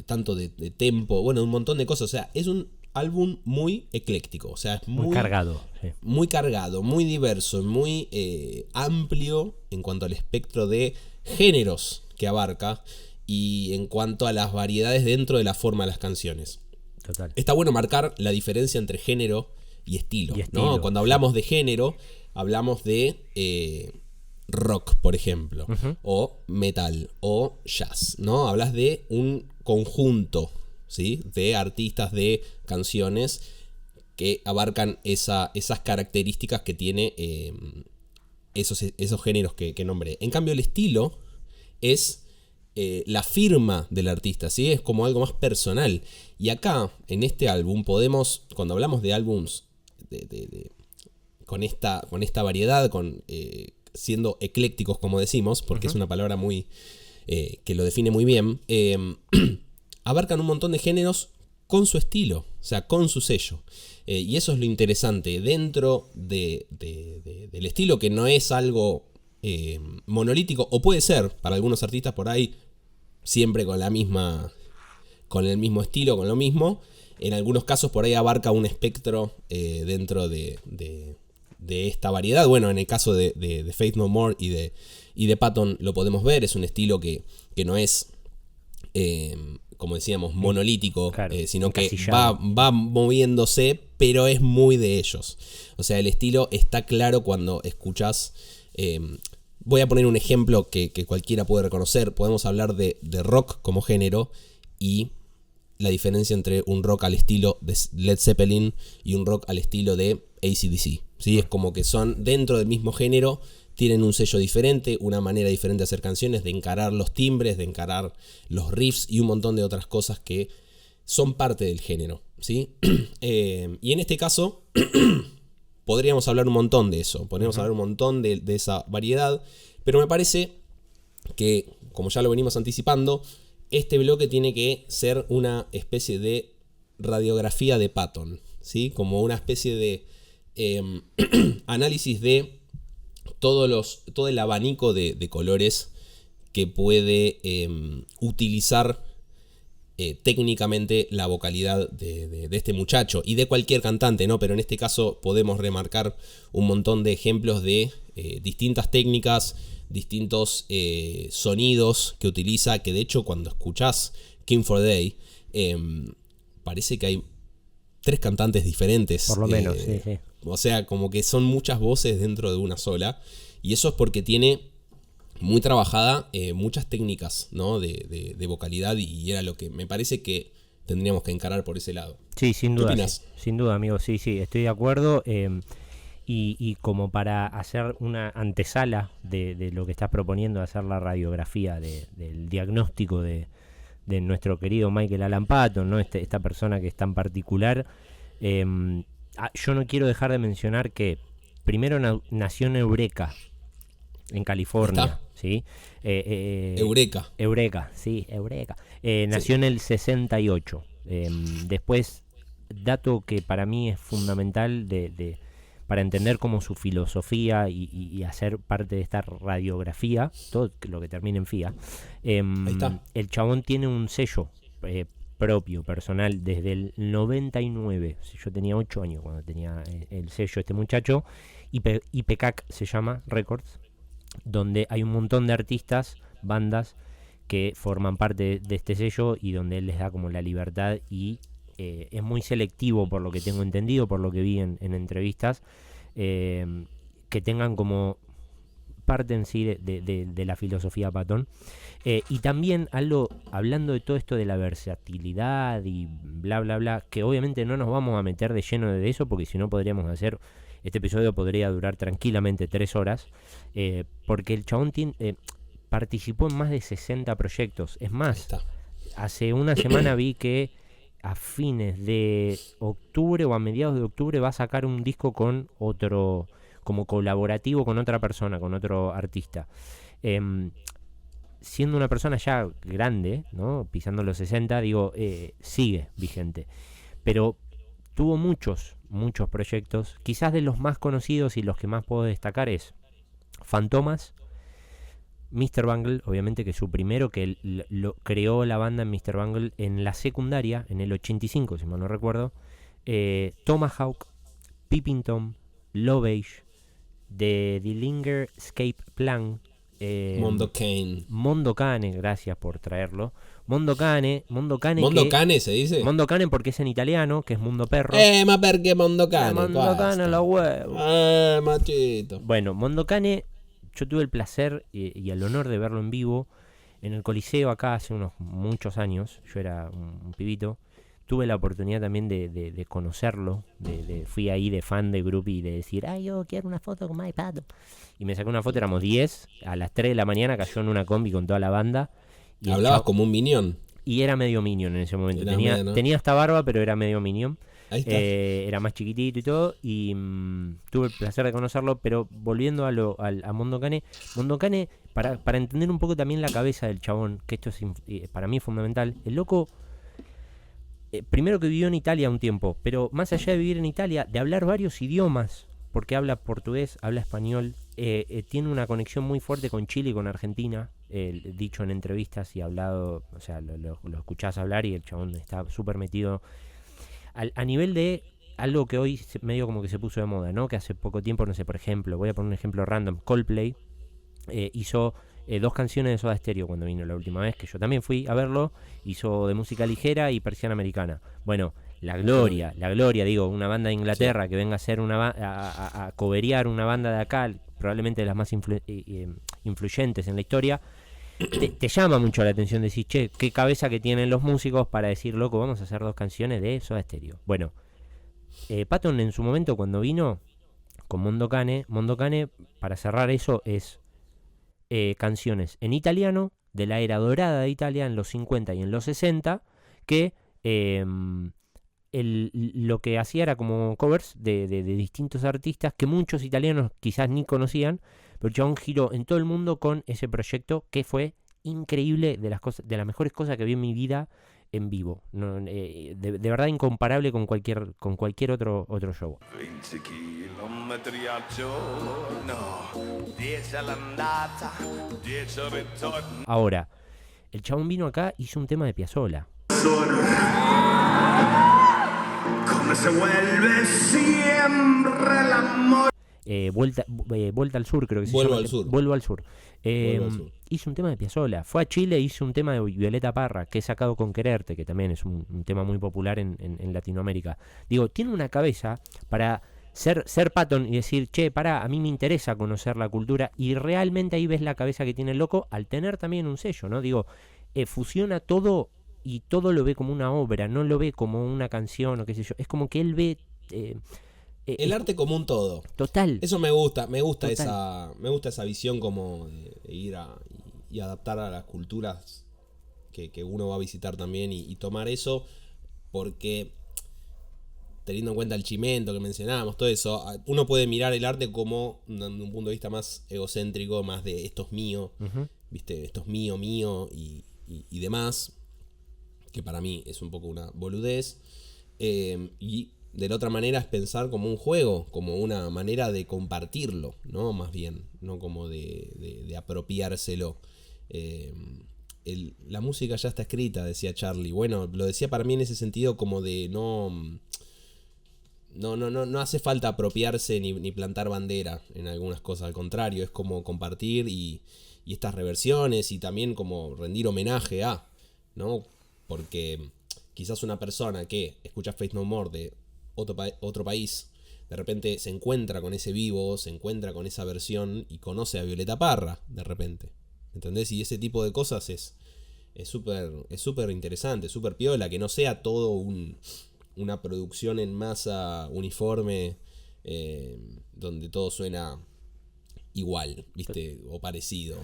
tanto de tempo, bueno, un montón de cosas. O sea, es un álbum muy ecléctico, o sea, es muy cargado, sí. Muy cargado, muy diverso, muy amplio en cuanto al espectro de géneros que abarca y en cuanto a las variedades dentro de la forma de las canciones. Total. Está bueno marcar la diferencia entre género y estilo, ¿no? Cuando hablamos de género, hablamos de rock, por ejemplo, o metal, o jazz, ¿no? Hablas de un conjunto, ¿sí? De artistas, de canciones que abarcan esas características que tiene esos géneros que nombré. En cambio, el estilo es la firma del artista, ¿sí? Es como algo más personal. Y acá, en este álbum, podemos, cuando hablamos de álbums con esta variedad, siendo eclécticos, como decimos, porque es una palabra muy que lo define muy bien, abarcan un montón de géneros con su estilo, o sea, con su sello. Y eso es lo interesante dentro del estilo, que no es algo monolítico, o puede ser para algunos artistas por ahí siempre con el mismo estilo, con lo mismo. En algunos casos por ahí abarca un espectro dentro de esta variedad. Bueno, en el caso de Faith No More y de Patton lo podemos ver. Es un estilo que no es, como decíamos, monolítico, claro, sino que va moviéndose, pero es muy de ellos. O sea, el estilo está claro cuando escuchás. Voy a poner un ejemplo que cualquiera puede reconocer. Podemos hablar de rock como género y la diferencia entre un rock al estilo de Led Zeppelin y un rock al estilo de AC/DC, ¿sí? Es como que son dentro del mismo género, tienen un sello diferente, una manera diferente de hacer canciones, de encarar los timbres, de encarar los riffs y un montón de otras cosas que son parte del género, ¿sí? Y en este caso podríamos hablar un montón de eso, podríamos hablar un montón de esa variedad, pero me parece que, como ya lo venimos anticipando, este bloque tiene que ser una especie de radiografía de Patton, ¿sí? Como una especie de análisis de todo el abanico de colores que puede utilizar técnicamente la vocalidad de este muchacho y de cualquier cantante, ¿no? Pero en este caso podemos remarcar un montón de ejemplos de distintas técnicas, distintos sonidos que utiliza, que de hecho cuando escuchás King for Day parece que hay 3 cantantes diferentes. Por lo menos, sí. O sea, como que son muchas voces dentro de una sola, y eso es porque tiene muy trabajada muchas técnicas, ¿no? de vocalidad, y era lo que me parece que tendríamos que encarar por ese lado. Sí, sin duda. ¿Qué opinás? Sin duda, amigo, sí, estoy de acuerdo. Y como para hacer una antesala de lo que estás proponiendo, hacer la radiografía del diagnóstico de nuestro querido Michael Alan Patton, ¿no? Esta persona que es tan particular. Yo no quiero dejar de mencionar que primero nació en Eureka, en California, ¿sí? Eureka, sí, Eureka. Nació en el 68. Después, dato que para mí es fundamental de para entender como su filosofía y hacer parte de esta radiografía, todo lo que termina en FIA. Ahí está. El chabón tiene un sello propio, personal, desde el 99. Yo tenía 8 años cuando tenía el sello este muchacho. IPCAC se llama, Records, donde hay un montón de artistas, bandas que forman parte de este sello y donde él les da como la libertad y es muy selectivo, por lo que tengo entendido, por lo que vi en entrevistas, que tengan como parte en sí de la filosofía Patton. Y también algo, hablando de todo esto de la versatilidad y bla bla bla, que obviamente no nos vamos a meter de lleno de eso, porque si no podríamos hacer, este episodio podría durar tranquilamente 3 horas, porque el chabón participó en más de 60 proyectos. Es más, hace una semana vi que a fines de octubre o a mediados de octubre va a sacar un disco con otro, como colaborativo con otra persona, con otro artista. Siendo una persona ya grande, ¿no? Pisando los 60, digo, sigue vigente. Pero tuvo muchos proyectos. Quizás de los más conocidos y los que más puedo destacar es Fantomas, Mr. Bungle, obviamente que es su primero, que lo creó la banda en Mr. Bungle en la secundaria, en el 85, si mal no recuerdo. Tomahawk, Peeping Tom, Love Age, The Dillinger Escape Plan, Mondo Cane. Mondo Cane, gracias por traerlo. Mondo Cane ¿Mondo Cane se dice? Mondo Cane porque es en italiano, que es Mundo Perro. Ma perché Mondo Cane? Mondo Cane la huevo. Machito. Bueno, Mondo Cane, yo tuve el placer y el honor de verlo en vivo en el Coliseo acá hace muchos años. Yo era un pibito. Tuve la oportunidad también de conocerlo. Fui ahí de fan de grupo y de decir, yo quiero una foto con Mike Patton. Y me saqué una foto, éramos 10. A las 3 de la mañana cayó en una combi con toda la banda. Y hablabas como un minion. Y era medio minion en ese momento. Tenía hasta barba, pero era medio minion. Ahí está. Era más chiquitito y todo. Y tuve el placer de conocerlo. Pero volviendo a Mondo Cane. Mondo Cane, para entender un poco también la cabeza del chabón, que esto es para mí fundamental. El loco, primero que vivió en Italia un tiempo, pero más allá de vivir en Italia, de hablar varios idiomas, porque habla portugués, habla español, tiene una conexión muy fuerte con Chile y con Argentina, dicho en entrevistas y hablado, o sea, lo escuchás hablar y el chabón está súper metido a nivel de algo que hoy medio como que se puso de moda, ¿no? Que hace poco tiempo, no sé, por ejemplo, voy a poner un ejemplo random, Coldplay hizo 2 canciones de Soda Stereo cuando vino la última vez, que yo también fui a verlo. Hizo de música ligera y persiana americana. Bueno, la gloria, digo, una banda de Inglaterra que venga a hacer a coverear una banda de acá, probablemente de las más influyentes en la historia. Te llama mucho la atención, decir, che, qué cabeza que tienen los músicos para decir, loco, vamos a hacer 2 canciones de Soda Stereo. Bueno, Patton en su momento cuando vino con Mondo Cane, para cerrar eso, es canciones en italiano de la era dorada de Italia en los 50 y en los 60, que lo que hacía era como covers de distintos artistas que muchos italianos quizás ni conocían, pero ya un giro en todo el mundo con ese proyecto que fue increíble, de las mejores cosas que vi en mi vida en vivo. No, de verdad incomparable con cualquier otro show. 20 chilometri al giorno, 10 all'andata, 10 al ritorno. Ahora, el chabón vino acá, hizo un tema de Piazzolla. Come se vuelve siempre el amor. Vuelta al sur, creo que se Vuelvo llama. al sur. Vuelvo al sur. Vuelvo al sur. Hizo un tema de Piazzolla. Fue a Chile, hizo un tema de Violeta Parra, que he sacado con Quererte, que también es un tema muy popular en Latinoamérica. Digo, tiene una cabeza para ser Patton y decir, che, pará, a mí me interesa conocer la cultura, y realmente ahí ves la cabeza que tiene el loco al tener también un sello, ¿no? Digo, fusiona todo y todo lo ve como una obra, no lo ve como una canción o qué sé yo. Es como que él ve el arte como un todo. Total. Eso me gusta Total. me gusta esa visión como de ir y adaptar a las culturas que uno va a visitar también y tomar eso, porque teniendo en cuenta el chimento que mencionábamos, todo eso, uno puede mirar el arte como de un punto de vista más egocéntrico, más de esto es mío, ¿viste? Esto es mío y demás, que para mí es un poco una boludez. Y de la otra manera es pensar como un juego, como una manera de compartirlo, ¿no? Más bien, no como de apropiárselo. La música ya está escrita, decía Charlie. Bueno, lo decía para mí en ese sentido como de no hace falta apropiarse ni plantar bandera en algunas cosas. Al contrario, es como compartir y estas reversiones y también como rendir homenaje a, ¿no? Porque quizás una persona que escucha Faith No More de otro país, de repente se encuentra con ese vivo, se encuentra con esa versión y conoce a Violeta Parra, de repente. ¿Entendés? Y ese tipo de cosas es súper interesante, súper piola, que no sea todo una producción en masa uniforme donde todo suena igual, ¿viste? O parecido.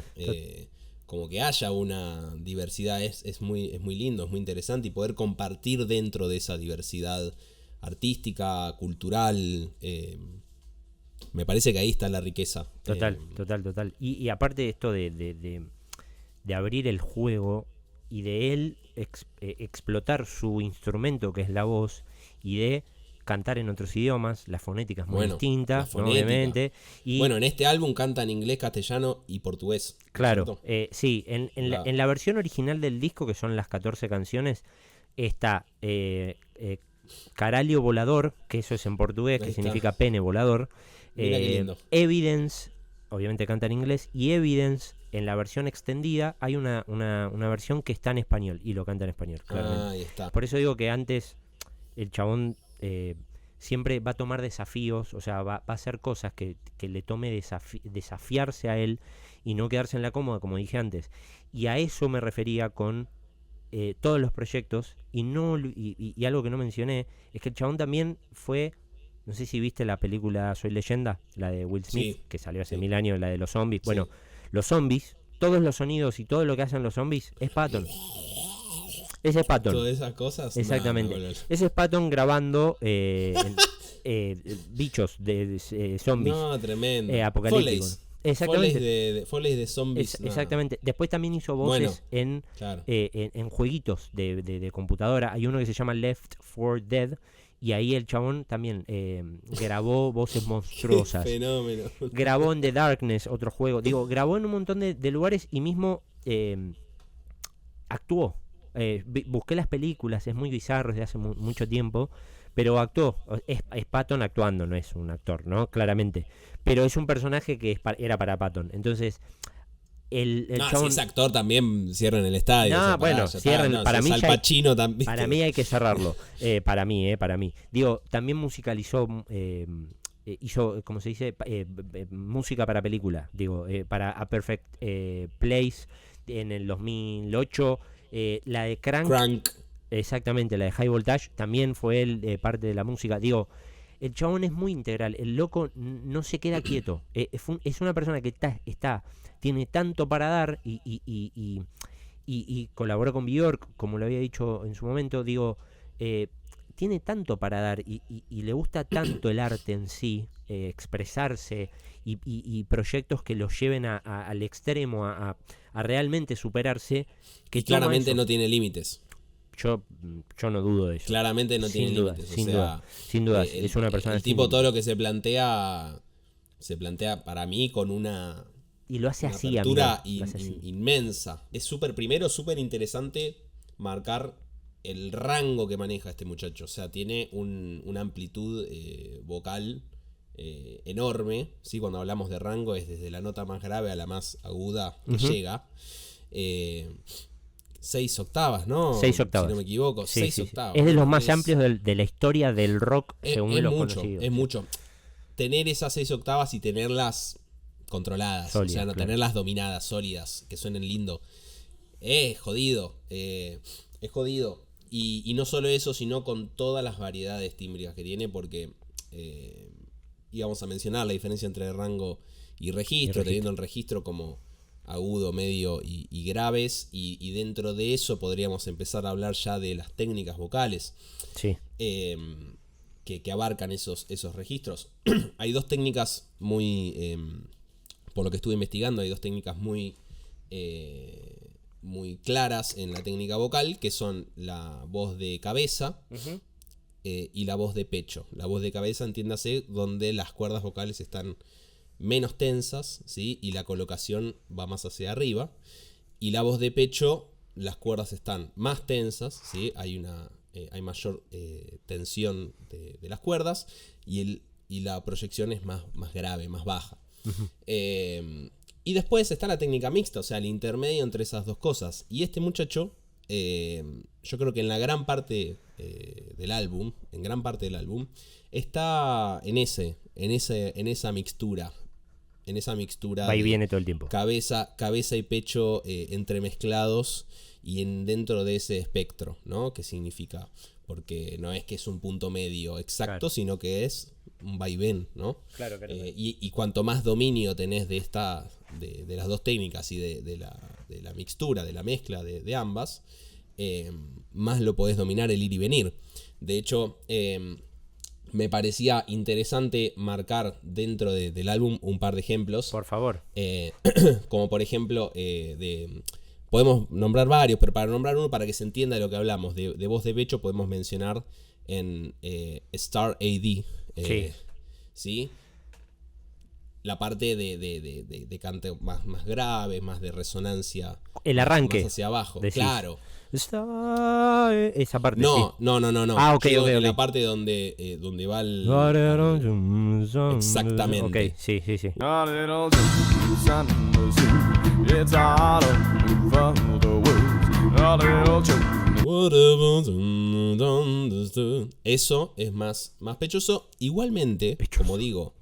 Como que haya una diversidad es muy lindo, es muy interesante, y poder compartir dentro de esa diversidad artística, cultural, me parece que ahí está la riqueza. Total. Y aparte de esto de abrir el juego y de él explotar su instrumento, que es la voz, y de cantar en otros idiomas, la fonética es muy distinta, ¿no? Obviamente. Y en este álbum canta en inglés, castellano y portugués. Claro, sí, en la versión original del disco, que son las 14 canciones, está Caralho Volador, que eso es en portugués, que significa pene volador. Mira qué lindo. Evidence, obviamente canta en inglés, y Evidence, en la versión extendida, hay una versión que está en español, y lo canta en español, claramente. Ahí está. Por eso digo que antes el chabón siempre va a tomar desafíos, o sea, va a hacer cosas que le tome desafiarse a él y no quedarse en la cómoda, como dije antes. Y a eso me refería con todos los proyectos, y algo que no mencioné, es que el chabón también fue, no sé si viste la película Soy Leyenda, la de Will Smith, sí, que salió hace 1000 años, la de los zombies. Bueno, sí. Los zombies, todos los sonidos y todo lo que hacen los zombies es Patton. Ese es Patton. Todas esas cosas. Exactamente. Ese es Patton grabando bichos de zombies. No, tremendo. Apocalípticos. Exactamente. Foley de zombies. Exactamente. Después también hizo voces en jueguitos de computadora. Hay uno que se llama Left 4 Dead. Y ahí el chabón también grabó voces monstruosas. Qué fenómeno. Grabó en The Darkness, otro juego. Digo, grabó en un montón de lugares y mismo actuó. Busqué las películas, es muy bizarro desde hace mucho tiempo, pero actuó. Es Patton actuando, no es un actor, ¿no? Claramente. Pero es un personaje que era para Patton. Entonces, el chabón... si es actor también cierren el estadio. No, cierren. Para mí Al Pacino también. Para mí hay que cerrarlo. Para mí. Digo, también musicalizó, hizo, ¿cómo se dice? Música para película. Digo, para A Perfect Place en el 2008. La de Crank. Exactamente, la de High Voltage. También fue él parte de la música. Digo, el chabón es muy integral. El loco no se queda quieto. Es una persona que tiene tanto para dar y colaboró con Björk, como lo había dicho en su momento. Digo, tiene tanto para dar y le gusta tanto el arte en sí, expresarse y proyectos que lo lleven al extremo, a realmente superarse, que claramente no tiene límites. Yo no dudo de eso. Claramente no tiene límites. Sin duda. Es una persona el tipo, todo lo que se plantea para mí con una... Y lo hace una así, apertura inmensa. Es súper interesante marcar el rango que maneja este muchacho. O sea, tiene una amplitud vocal enorme. ¿Sí? Cuando hablamos de rango es desde la nota más grave a la más aguda que llega. 6 octavas, ¿no? 6 octavas. Si no me equivoco. Sí, 6 sí, octavas. Es de los más amplios de la historia del rock, según los conocidos. Es mucho. Tener esas 6 octavas y tenerlas controladas, sólidas, o sea, no tenerlas dominadas, sólidas, que suenen lindo. Es jodido. Es jodido. Y no solo eso, sino con todas las variedades tímbricas que tiene, porque íbamos a mencionar la diferencia entre rango y registro, teniendo el registro como agudo, medio y graves, y dentro de eso podríamos empezar a hablar ya de las técnicas vocales. Sí. Que abarcan esos registros. Hay dos técnicas muy... por lo que estuve investigando, hay dos técnicas muy claras en la técnica vocal, que son la voz de cabeza, y la voz de pecho. La voz de cabeza, entiéndase, donde las cuerdas vocales están menos tensas, ¿sí? Y la colocación va más hacia arriba. Y la voz de pecho, las cuerdas están más tensas, ¿sí? Hay mayor tensión de las cuerdas y la proyección es más grave, más baja. Uh-huh. Y después está la técnica mixta, o sea, el intermedio entre esas dos cosas. Y este muchacho, yo creo que en gran parte del álbum, está en esa mixtura. En esa mixtura. Va y viene todo el tiempo. Cabeza y pecho entremezclados y dentro de ese espectro, ¿no? ¿Qué significa? Porque no es que es un punto medio exacto, claro, sino que es un vaivén, ¿no? Claro. Y cuanto más dominio tenés de las dos técnicas y de la mixtura, de la mezcla de ambas, más lo podés dominar el ir y venir. De hecho, me parecía interesante marcar dentro del álbum un par de ejemplos. Por favor. Como por ejemplo, podemos nombrar varios, pero para nombrar uno, para que se entienda de lo que hablamos, de voz de pecho, podemos mencionar en Star AD. Sí. ¿Sí? La parte de cante más grave, más de resonancia. El arranque. Más hacia abajo. Decís. Claro. Esa parte. No. Sí. No. Ah, ok. La parte donde va el. Exactamente. Ok, sí. Eso es más pechoso. Igualmente, como digo,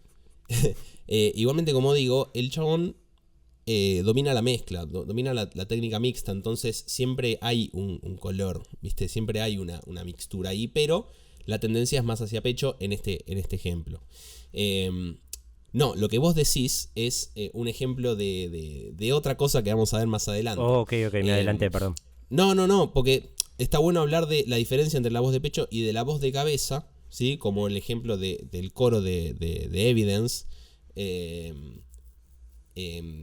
el chabón domina la mezcla, domina la técnica mixta, entonces siempre hay un color, ¿viste? Siempre hay una mixtura ahí, pero la tendencia es más hacia pecho en este ejemplo. No, lo que vos decís es un ejemplo de otra cosa que vamos a ver más adelante. Oh, ok, me adelanté, perdón. No, porque está bueno hablar de la diferencia entre la voz de pecho y de la voz de cabeza, ¿sí? Como el ejemplo del coro de Evidence.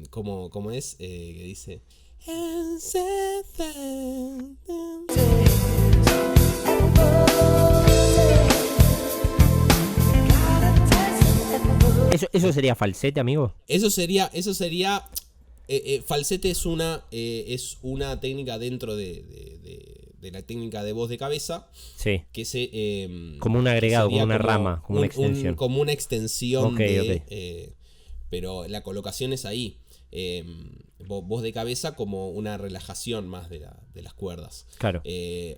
¿Cómo es? Que dice... ¿Eso sería falsete, amigo? Eso sería falsete es una técnica dentro de la técnica de voz de cabeza. Sí. Que se como un agregado, como una rama, como una extensión. Como una extensión okay. Pero la colocación es ahí. Voz de cabeza como una relajación más de las cuerdas. Claro.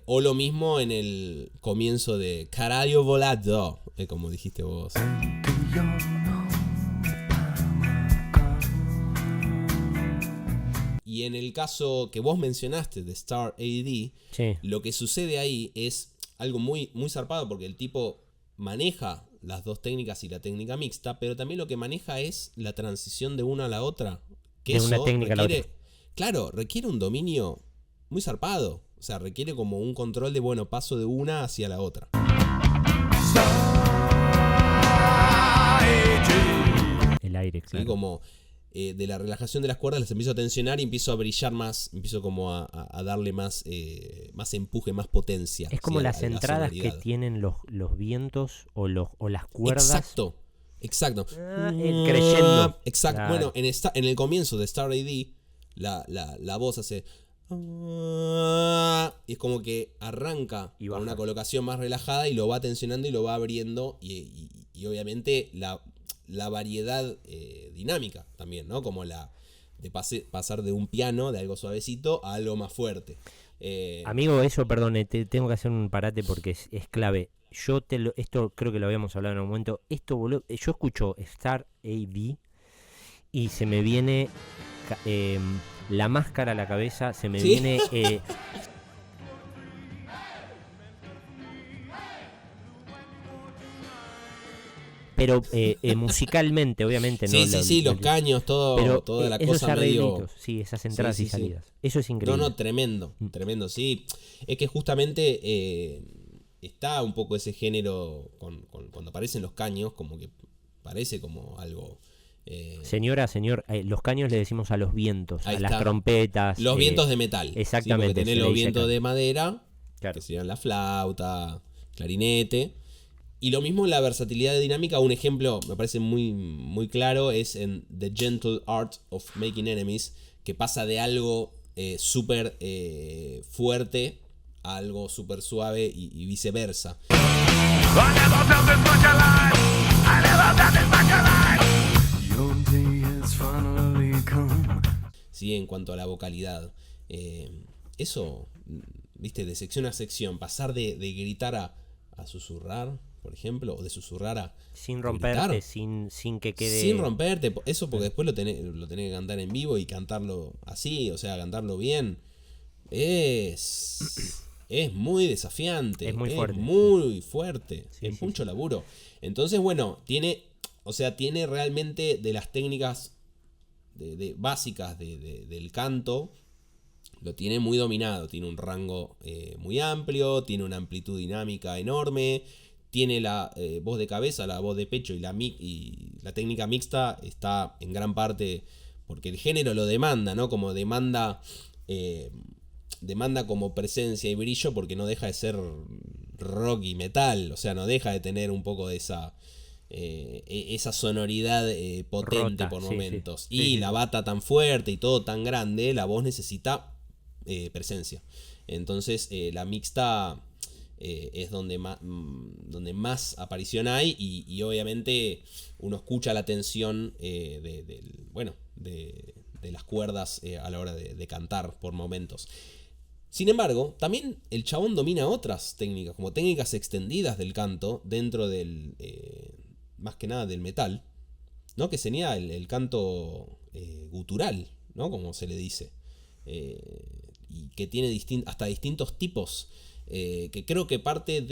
O lo mismo en el comienzo de Caralho Volado, como dijiste vos. Y en el caso que vos mencionaste de Star AD, sí, lo que sucede ahí es algo muy, muy zarpado, porque el tipo maneja las dos técnicas y la técnica mixta, pero también lo que maneja es la transición de una a la otra. Que de eso una técnica a la otra. Claro, requiere un dominio muy zarpado. O sea, requiere como un control de, paso de una hacia la otra. El aire, claro. Sí, como de la relajación de las cuerdas las empiezo a tensionar y empiezo a brillar más, empiezo como a darle más empuje, más potencia. Es como las entradas que tienen los vientos o las cuerdas. Exacto. Creyendo. Exacto. Claro. Bueno, en el comienzo de Star AD, la voz hace... Y es como que arranca con una colocación más relajada y lo va tensionando y lo va abriendo. Y obviamente la variedad dinámica también, ¿no? Como de pasar de un piano, de algo suavecito, a algo más fuerte. Amigo, eso, perdón, tengo que hacer un parate porque es clave. Esto creo que lo habíamos hablado en un momento. Esto, boludo, yo escucho Star AD y se me viene la máscara a la cabeza, se me viene... pero musicalmente, obviamente, sí, ¿no? Sí, los caños, toda la cosa medio... Sí, esas entradas y salidas. Sí. Eso es increíble. No, tremendo, sí. Es que justamente está un poco ese género, cuando aparecen los caños, como que parece como algo... Señor, los caños le decimos a los vientos, a las trompetas. Los vientos de metal. Exactamente. ¿sí? Porque tenés los vientos de madera, claro, que serían la flauta, clarinete. Y lo mismo en la versatilidad dinámica. Un ejemplo me parece muy, muy claro es en The Gentle Art of Making Enemies, que pasa de algo súper fuerte a algo súper suave y viceversa. Sí, en cuanto a la vocalidad. Eso, viste, de sección a sección, pasar de gritar a susurrar, por ejemplo, o de susurrar a sin romperte, gritar, sin que quede... sin romperte, eso porque después lo tenés que cantar en vivo y cantarlo así, o sea, cantarlo bien. Es muy desafiante, es muy fuerte, muy fuerte, sí, es mucho laburo. Entonces, bueno, tiene realmente de las técnicas básicas del canto, lo tiene muy dominado. Tiene un rango muy amplio, tiene una amplitud dinámica enorme, tiene la voz de cabeza, la voz de pecho y la técnica mixta está en gran parte porque el género lo demanda, ¿no? Como demanda como presencia y brillo, porque no deja de ser rock y metal, o sea, no deja de tener un poco de esa sonoridad potente rota, por sí, momentos. sí. Y Sí, la sí. bata tan fuerte y todo tan grande, la voz necesita presencia. Entonces la mixta es donde más aparición hay y obviamente uno escucha la tensión de las cuerdas a la hora de cantar por momentos. Sin embargo, también el chabón domina otras técnicas, como técnicas extendidas del canto dentro del, más que nada del metal, ¿no? Que sería el canto gutural, ¿no? Como se le dice. Y que tiene hasta distintos tipos, que creo que parte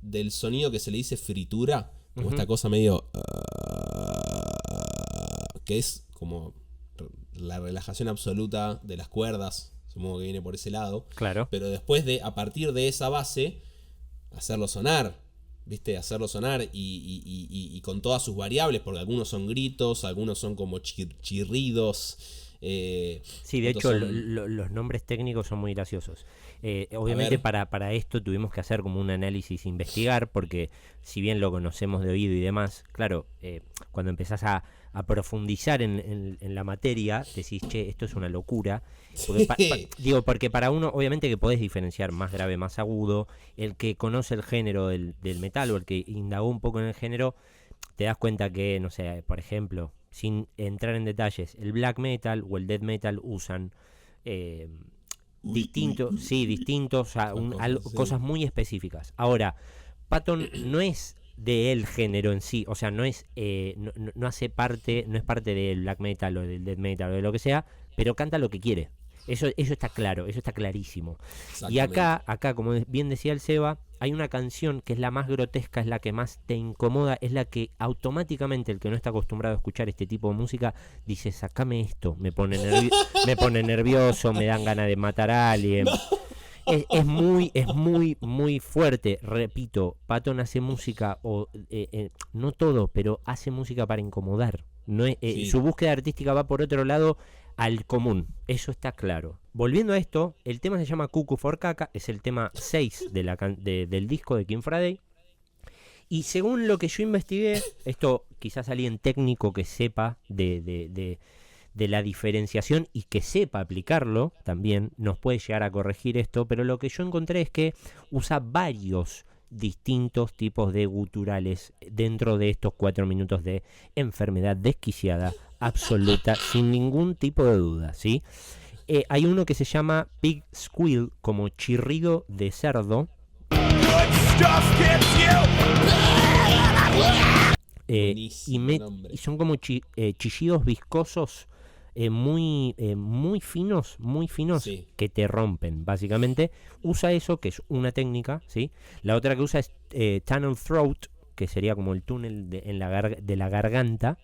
del sonido que se le dice fritura, como esta cosa medio... que es como la relajación absoluta de las cuerdas. Supongo que viene por ese lado. Claro. Pero después a partir de esa base, hacerlo sonar. ¿Viste? Hacerlo sonar y con todas sus variables, porque algunos son gritos, algunos son como chirridos. Sí, de hecho los nombres técnicos son muy graciosos. Obviamente para esto tuvimos que hacer como un análisis, investigar, porque si bien lo conocemos de oído y demás, claro, cuando empezás a profundizar en la materia, decís, che, esto es una locura. Porque porque para uno, obviamente que podés diferenciar más grave, más agudo. El que conoce el género del metal o el que indagó un poco en el género, te das cuenta que, no sé, por ejemplo, sin entrar en detalles, el black metal o el death metal usan distintos, o sea, cosas muy específicas. Ahora, Patton no es del género en sí, o sea, no es no hace parte, no es parte del black metal o del death metal o de lo que sea, pero canta lo que quiere. Eso está claro, eso está clarísimo. Y acá, como bien decía el Seba, hay una canción que es la más grotesca, es la que más te incomoda, es la que automáticamente el que no está acostumbrado a escuchar este tipo de música dice, sacame esto, me pone nervioso, me dan ganas de matar a alguien. Es muy, muy fuerte. Repito, Patton hace música, no todo, pero hace música para incomodar. No es, Sí. Su búsqueda artística va por otro lado al común, eso está claro. Volviendo a esto, el tema se llama Cuckoo for Caca, es el tema 6 del disco de King Friday. Y según lo que yo investigué, esto quizás alguien técnico que sepa de la diferenciación y que sepa aplicarlo también nos puede llegar a corregir esto, pero lo que yo encontré es que usa varios distintos tipos de guturales dentro de estos 4 minutos de enfermedad desquiciada absoluta, sin ningún tipo de duda, ¿sí? Hay uno que se llama Pig Squeal, como chirrido de cerdo. Y son como chillidos viscosos, muy finos, sí, que te rompen, básicamente. Usa eso, que es una técnica, ¿sí? La otra que usa es tunnel throat, que sería como el túnel de la garganta.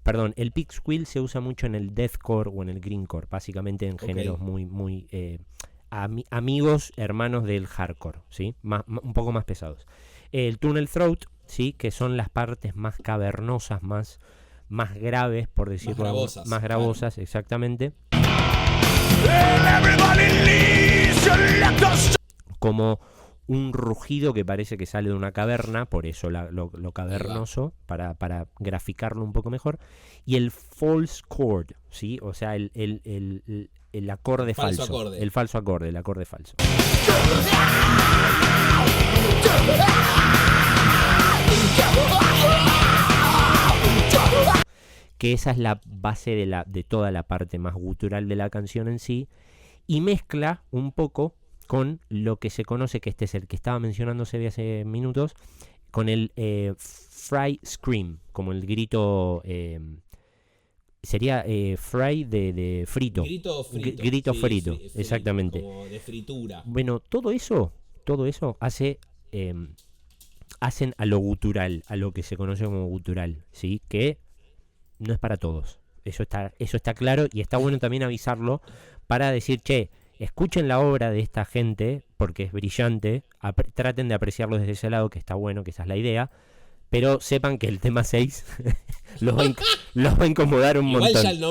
Perdón, el pig squeal se usa mucho en el deathcore o en el greencore, básicamente en géneros muy amigos, hermanos del hardcore, ¿sí? Un poco más pesados. El tunnel throat, ¿sí? Que son las partes más cavernosas, más graves, por decirlo, más gravosas, claro. Exactamente. Como un rugido que parece que sale de una caverna, por eso lo cavernoso, para graficarlo un poco mejor. Y el false chord, ¿sí? O sea, el acorde falso. Acorde. El falso acorde, el acorde falso. Que esa es la base de toda la parte más gutural de la canción en sí. Y mezcla un poco con lo que se conoce, que este es el que estaba mencionándose hace minutos, con el fry scream, como el grito, sería fry de frito. Grito frito. Grito Sí, frito, frito, exactamente. Como de fritura. Bueno, todo eso hacen a lo gutural, a lo que se conoce como gutural, ¿sí? Que no es para todos. Eso está claro, y está bueno también avisarlo para decir, che, escuchen la obra de esta gente porque es brillante, traten de apreciarlo desde ese lado, que está bueno, que esa es la idea, pero sepan que el tema 6 los va a incomodar un Igual montón. ya el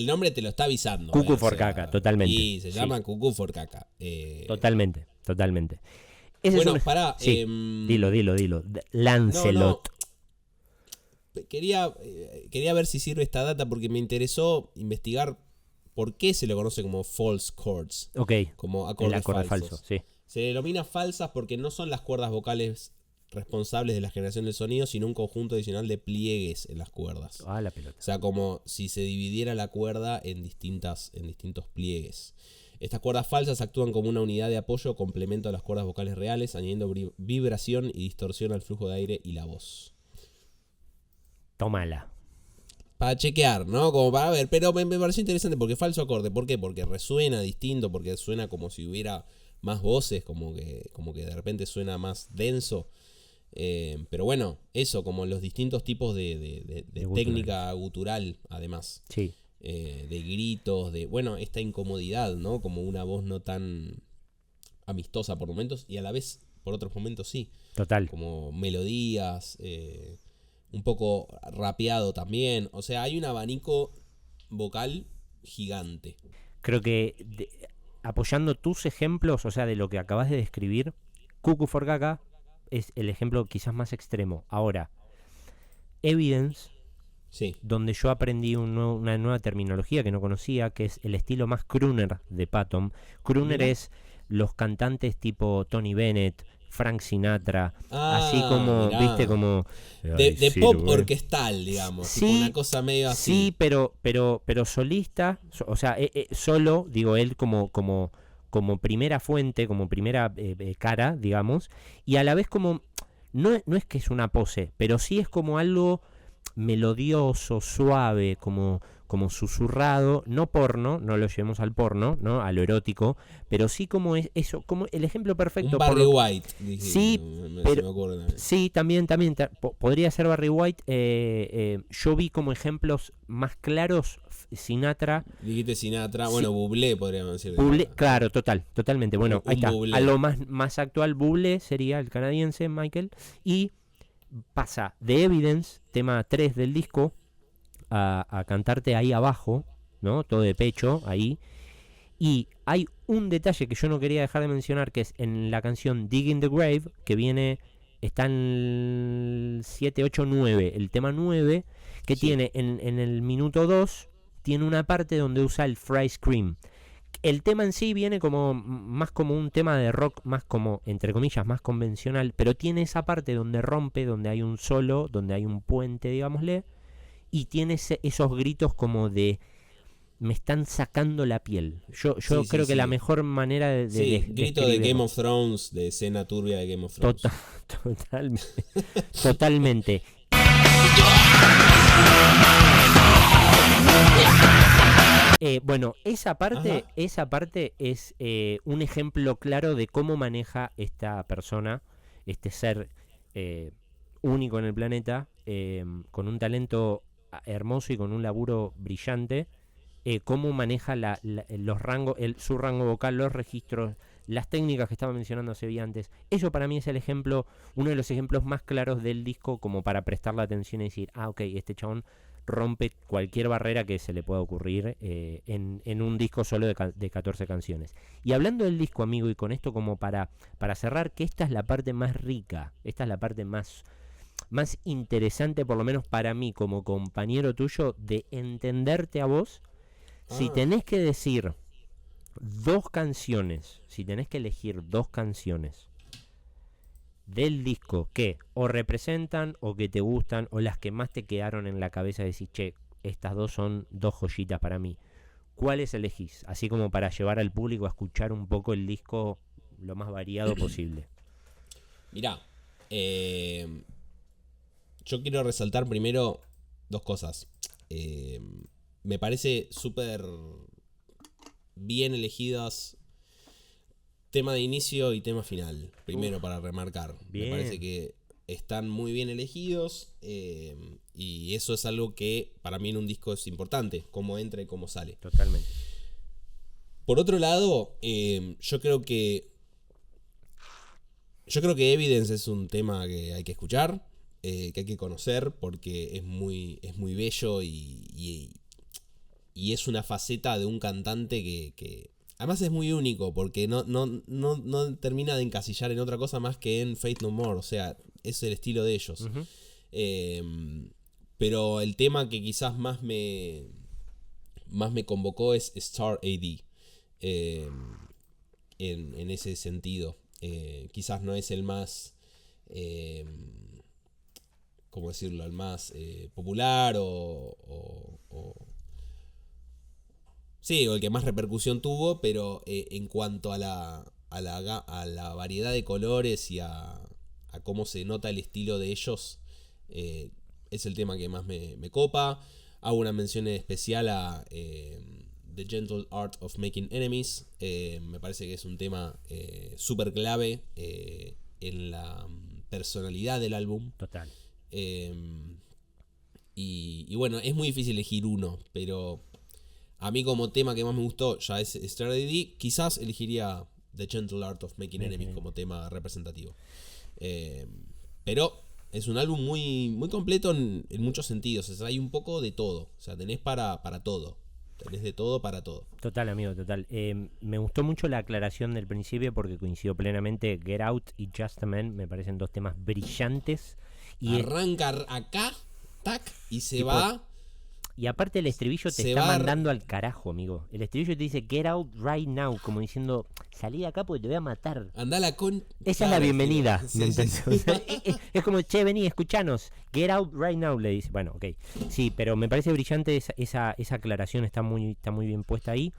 nombre te lo está avisando. Cucu for Caca, totalmente. Y se llama Cucu for Caca. Totalmente. Bueno, pará. Sí, dilo. Lancelot. No. Quería ver si sirve esta data porque me interesó investigar por qué se le conoce como false chords. Ok, Como el acordes acorde falsos. falso, sí. Se denomina falsas porque no son las cuerdas vocales responsables de la generación del sonido, sino un conjunto adicional de pliegues en las cuerdas. Ah, la pelota. O sea, como si se dividiera la cuerda en distintos pliegues. Estas cuerdas falsas actúan como una unidad de apoyo o complemento a las cuerdas vocales reales, añadiendo vibración y distorsión al flujo de aire y la voz. Tómala. Para chequear, ¿no? Como para ver, pero me pareció interesante porque falso acorde. ¿Por qué? Porque resuena distinto, porque suena como si hubiera más voces, como que de repente suena más denso. Pero bueno, eso, como los distintos tipos de técnica gutural, además. Sí. De gritos, bueno, esta incomodidad, ¿no? Como una voz no tan amistosa por momentos y a la vez por otros momentos sí. Total. Como melodías, un poco rapeado también. O sea, hay un abanico vocal gigante. Creo que apoyando tus ejemplos, o sea, de lo que acabas de describir, Cucu for Caca es el ejemplo quizás más extremo. Ahora, Evidence, Sí. donde yo aprendí una nueva terminología que no conocía, que es el estilo más crooner de Patton. Crooner es los cantantes tipo Tony Bennett, Frank Sinatra, así como, mirá. viste, como... De pop orquestal, digamos. Sí, tipo una cosa medio así. Sí, pero solista, o sea, solo, digo, él como primera fuente, como primera cara, digamos, y a la vez como, no es que es una pose, pero sí es como algo melodioso, suave, como susurrado, no porno, no lo llevemos al porno, ¿no? A lo erótico, pero sí como es eso, como el ejemplo perfecto. Un Barry White, dije, sí, se me ocurre también. Sí, también podría ser Barry White. Yo vi como ejemplos más claros Sinatra. Dijiste Sinatra, Sí. bueno, Bublé podríamos decir. Bublé, claro, totalmente. Bueno, Un ahí está. Bublé. A lo más actual, Bublé sería el canadiense, Michael. Y pasa de Evidence, tema 3 del disco, a cantarte ahí abajo, ¿no? Todo de pecho, ahí. Y hay un detalle que yo no quería dejar de mencionar, que es en la canción Digging the Grave, que está en el 7, 8, 9, el tema 9, que Sí. tiene en el minuto 2, tiene una parte donde usa el fry scream. El tema en sí viene más como un tema de rock, más como, entre comillas, más convencional, pero tiene esa parte donde rompe, donde hay un solo, donde hay un puente, digámosle, y tiene esos gritos como de me están sacando la piel. Yo creo que la mejor manera de Sí, grito de describirlo. Game of Thrones, de escena turbia de Game of Thrones. Totalmente. Bueno, esa parte es un ejemplo claro de cómo maneja esta persona, este ser único en el planeta, con un talento hermoso y con un laburo brillante, cómo maneja los rangos, su rango vocal, los registros, las técnicas que estaba mencionando hace antes. Eso para mí es uno de los ejemplos más claros del disco, como para prestarle atención y decir, ok, este chabón rompe cualquier barrera que se le pueda ocurrir en un disco solo de 14 canciones. Y hablando del disco, amigo, y con esto como para cerrar, que esta es la parte más rica, esta es la parte más interesante, por lo menos para mí como compañero tuyo, de entenderte a vos. Si tenés que decir dos canciones, si tenés que elegir dos canciones del disco que o representan o que te gustan o las que más te quedaron en la cabeza, decís, che, estas dos son dos joyitas para mí, ¿cuáles elegís? Así como para llevar al público a escuchar un poco el disco lo más variado posible. Mirá, yo quiero resaltar primero dos cosas. Me parece súper bien elegidas tema de inicio y tema final. Primero, para remarcar. Bien. Me parece que están muy bien elegidos. Y eso es algo que para mí en un disco es importante. Cómo entra y cómo sale. Totalmente. Por otro lado, yo creo que Evidence es un tema que hay que escuchar. Que hay que conocer porque es muy bello y es una faceta de un cantante que además es muy único porque no termina de encasillar en otra cosa más que en Faith No More, o sea, es el estilo de ellos. Uh-huh. Pero el tema que quizás más me convocó es Star AD, en ese sentido. Quizás no es el más... ¿cómo decirlo? El más popular sí, o el que más repercusión tuvo, pero en cuanto a la variedad de colores y a cómo se nota el estilo de ellos, es el tema que más me copa. Hago una mención especial a The Gentle Art of Making Enemies. Me parece que es un tema súper clave en la personalidad del álbum. Total. Y bueno, es muy difícil elegir uno, pero a mí como tema que más me gustó ya es Strategy. Quizás elegiría The Gentle Art of Making Enemies como tema representativo. Pero es un álbum muy, muy completo en muchos sentidos. O sea, hay un poco de todo. O sea, tenés para todo. Tenés de todo para todo. Total, amigo, total. Me gustó mucho la aclaración del principio porque coincido plenamente. Get Out y Just a Man me parecen dos temas brillantes. Y arranca acá, tac, y se va. Y aparte el estribillo te está mandando al carajo, amigo. El estribillo te dice get out right now, como diciendo, salí de acá porque te voy a matar. Andala con... Esa es la bienvenida. Sí, sí. O sea, es como, che, vení, escuchanos. Get out right now, le dice. Bueno, ok. Sí, pero me parece brillante esa aclaración, está muy bien puesta ahí.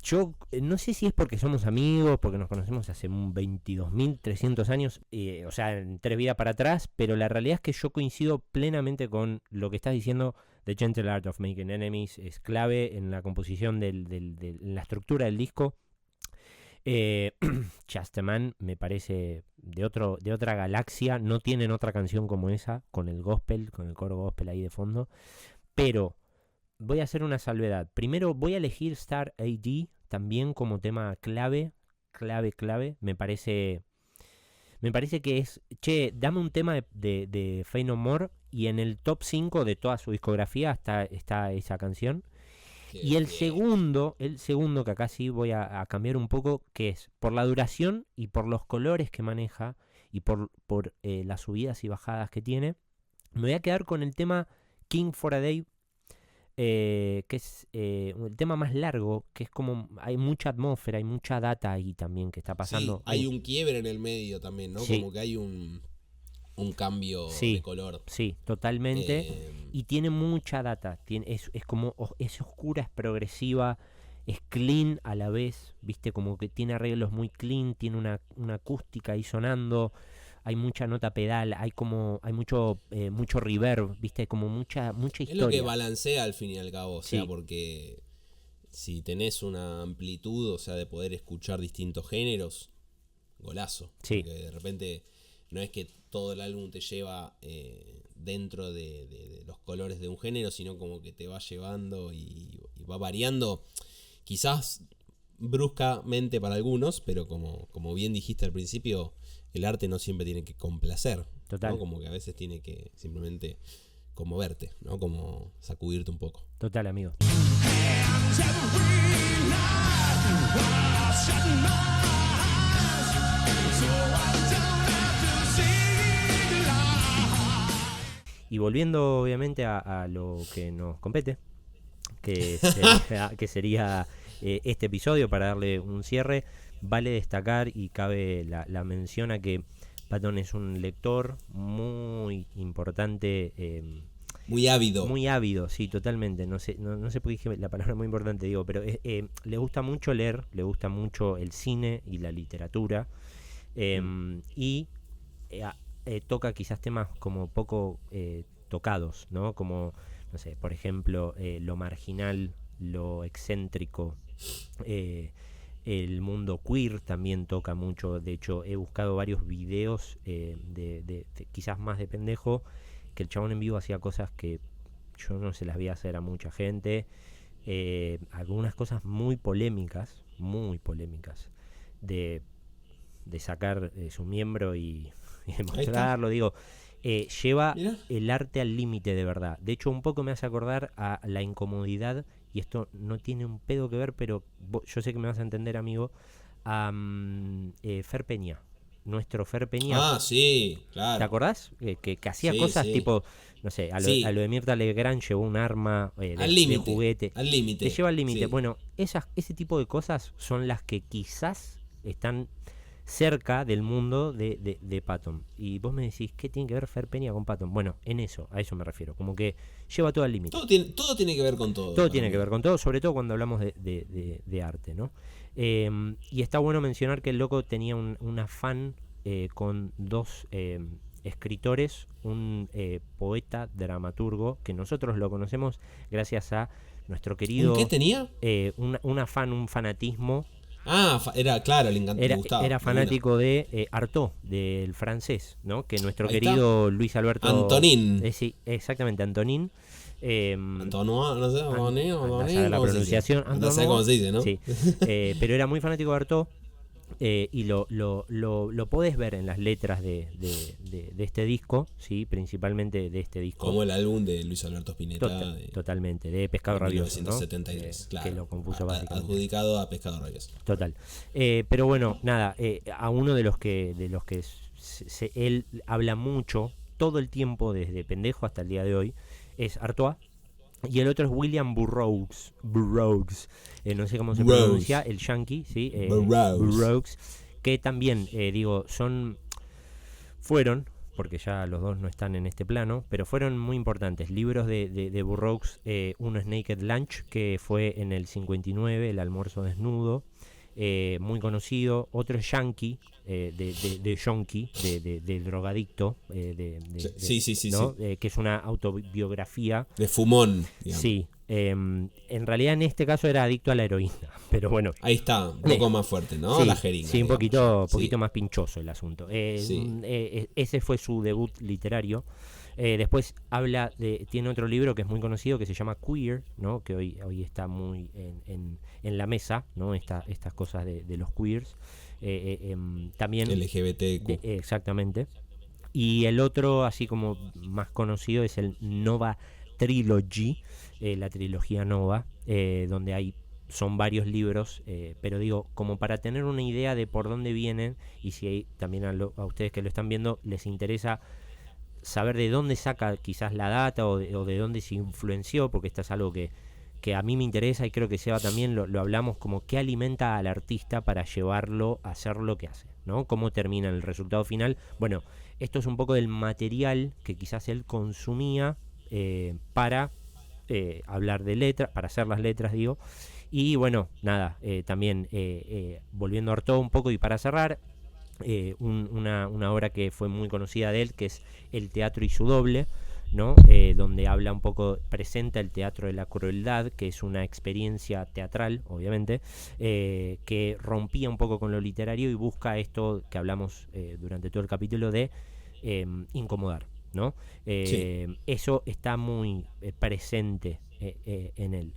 Yo no sé si es porque somos amigos, porque nos conocemos hace 22.300 años, o sea, en 3 vidas para atrás, pero la realidad es que yo coincido plenamente con lo que estás diciendo. The Gentle Art of Making Enemies es clave en la composición de la estructura del disco. Just a Man me parece de otra galaxia, no tienen otra canción como esa, con el gospel, con el coro gospel ahí de fondo, pero voy a hacer una salvedad. Primero voy a elegir Star AD también como tema clave. Me parece que es, che, dame un tema de Faith No More y en el top 5 de toda su discografía está esa canción. Y el segundo, que acá sí voy a cambiar un poco, que es por la duración y por los colores que maneja y por las subidas y bajadas que tiene, me voy a quedar con el tema King for a Day, que es el tema más largo, que es como hay mucha atmósfera, hay mucha data ahí también que está pasando. Sí, hay un quiebre en el medio también, ¿no? Sí. Como que hay un cambio de color. Sí, totalmente. Y tiene mucha data. Es como, es oscura, es progresiva, es clean a la vez, viste, como que tiene arreglos muy clean, tiene una acústica ahí sonando. Hay mucha nota pedal, hay mucho reverb, viste, como mucha historia. Es lo que balancea al fin y al cabo, o sea, Sí. porque si tenés una amplitud, o sea, de poder escuchar distintos géneros, golazo. Sí. Porque de repente no es que todo el álbum te lleva dentro de los colores de un género, sino como que te va llevando y va variando, quizás bruscamente para algunos, pero como bien dijiste al principio, el arte no siempre tiene que complacer. Total. ¿no? Como que a veces tiene que simplemente conmoverte, ¿no? Como sacudirte un poco. Total, amigo. Y volviendo obviamente a lo que nos compete, que sería este episodio, para darle un cierre, vale destacar y cabe la mención a que Patton es un lector muy importante. Muy ávido. Muy ávido, sí, totalmente. No sé por qué dije la palabra muy importante, digo, pero le gusta mucho leer, le gusta mucho el cine y la literatura. Y toca quizás temas como poco tocados, ¿no? Como, no sé, por ejemplo, lo marginal, lo excéntrico, el mundo queer también toca mucho. De hecho, he buscado varios videos de quizás más de pendejo, que el chabón en vivo hacía cosas que yo no se las vi hacer a mucha gente. Algunas cosas muy polémicas, de sacar su miembro y mostrarlo, digo. Lleva Mirá. el arte al límite, de verdad. De hecho, un poco me hace acordar a la incomodidad, y esto no tiene un pedo que ver, pero yo sé que me vas a entender, amigo, a Fer Peña. Nuestro Fer Peña. Ah, sí, claro. ¿Te acordás? Que hacía Sí, cosas sí. tipo, no sé, a lo de Mirta Legrand llevó un arma de juguete. Al límite. Te lleva al límite. Sí. Bueno, ese tipo de cosas son las que quizás están cerca del mundo de Patton. Y vos me decís, ¿qué tiene que ver Fer Peña con Patton? Bueno, a eso me refiero. Como que lleva todo al límite. Todo tiene que ver con todo. Todo tiene que ver con todo, sobre todo cuando hablamos de arte, ¿no? Y está bueno mencionar que el loco tenía un afán con dos escritores, un poeta, dramaturgo, que nosotros lo conocemos gracias a nuestro querido... ¿Un qué tenía? Un afán, un fanatismo. Ah, le gustaba. Era fanático de Artaud, del francés, ¿no? Que nuestro Ahí querido Luis Alberto... Antonín. Sí, exactamente, Antonín. Antonois, no sé, Antonín, la pronunciación. No sé cómo se dice, ¿no? Sí. Pero era muy fanático de Artaud. Y lo podés ver en las letras de este disco, ¿sí? Principalmente de este disco. Como el álbum de Luis Alberto Spinetta. Totalmente, de Pescado Rabioso, 1973, ¿no? claro. Que lo compuso básicamente. Adjudicado a Pescado Rabioso. Total. Pero bueno, nada, a uno de los que él habla mucho, todo el tiempo, desde pendejo hasta el día de hoy, es Artaud. Y el otro es William Burroughs. No sé cómo se pronuncia, el yankee, ¿sí? Burroughs. Que también, fueron, porque ya los dos no están en este plano, pero fueron muy importantes. Libros de Burroughs, uno es Naked Lunch, que fue en el 59, El almuerzo desnudo, muy conocido. Otro es Yankee, de Yonki, de drogadicto, sí, ¿no? Que es una autobiografía. De fumón, digamos. Sí, en realidad en este caso era adicto a la heroína, pero bueno. Ahí está, un poco más fuerte, ¿no? Sí, la jeringa. Sí, un poquito Sí. más pinchoso el asunto. Ese fue su debut literario. Después tiene otro libro que es muy conocido, que se llama Queer, ¿no? Que hoy está muy en la mesa, ¿no? Estas cosas de los queers. También LGBTQ. Exactamente. Y el otro, así como más conocido, es el Nova Trilogy, la trilogía Nova, donde son varios libros, pero digo, como para tener una idea de por dónde vienen, y si hay, también a ustedes que lo están viendo les interesa saber de dónde saca quizás la data o de dónde se influenció, porque esto es algo que a mí me interesa, y creo que Seba también lo hablamos, como qué alimenta al artista para llevarlo a hacer lo que hace, ¿no? Cómo termina el resultado final. Bueno, esto es un poco del material que quizás él consumía para hablar de letras, para hacer las letras, digo. Y bueno, nada, también volviendo a Artaud un poco, y para cerrar, una obra que fue muy conocida de él, que es El teatro y su doble, ¿no? Donde habla un poco, presenta el teatro de la crueldad, que es una experiencia teatral, obviamente, que rompía un poco con lo literario y busca esto que hablamos durante todo el capítulo de incomodar, ¿no? Sí. Eso está muy presente en él.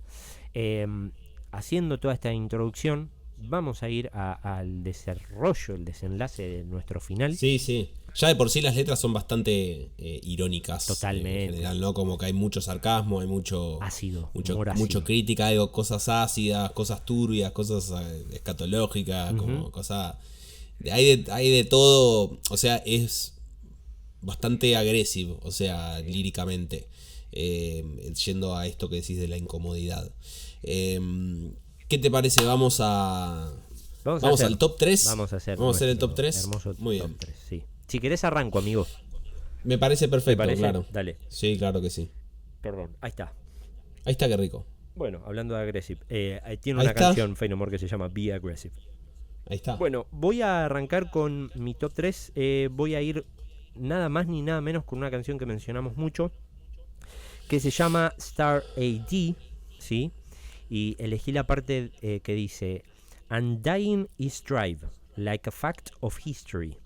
Haciendo toda esta introducción, vamos a ir al desarrollo, el desenlace de nuestro final. Sí, sí. Ya de por sí las letras son bastante irónicas. Totalmente. En general, ¿no? Como que hay mucho sarcasmo, hay mucho Ácido, mucho humor ácido. mucho crítica, hay cosas ácidas, cosas turbias, cosas escatológicas, como cosas... Hay de todo, o sea, es bastante agresivo, o sea, líricamente, yendo a esto que decís de la incomodidad. ¿Qué te parece? Vamos al top 3. Vamos a hacer el top 3. Hermoso Muy top bien. 3, sí. Si querés arranco, amigo. Me parece perfecto, parece? claro. Dale. Sí, claro que sí. Perdón, ahí está. Ahí está, qué rico. Bueno, hablando de Aggressive, tiene Ahí una está. canción Fey No More que se llama Be Aggressive. Ahí está. Bueno, voy a arrancar con mi top 3. Voy a ir nada más ni nada menos con una canción que mencionamos mucho, que se llama Star AD, ¿sí? Y elegí la parte que dice: Undying is drive, like a fact of history.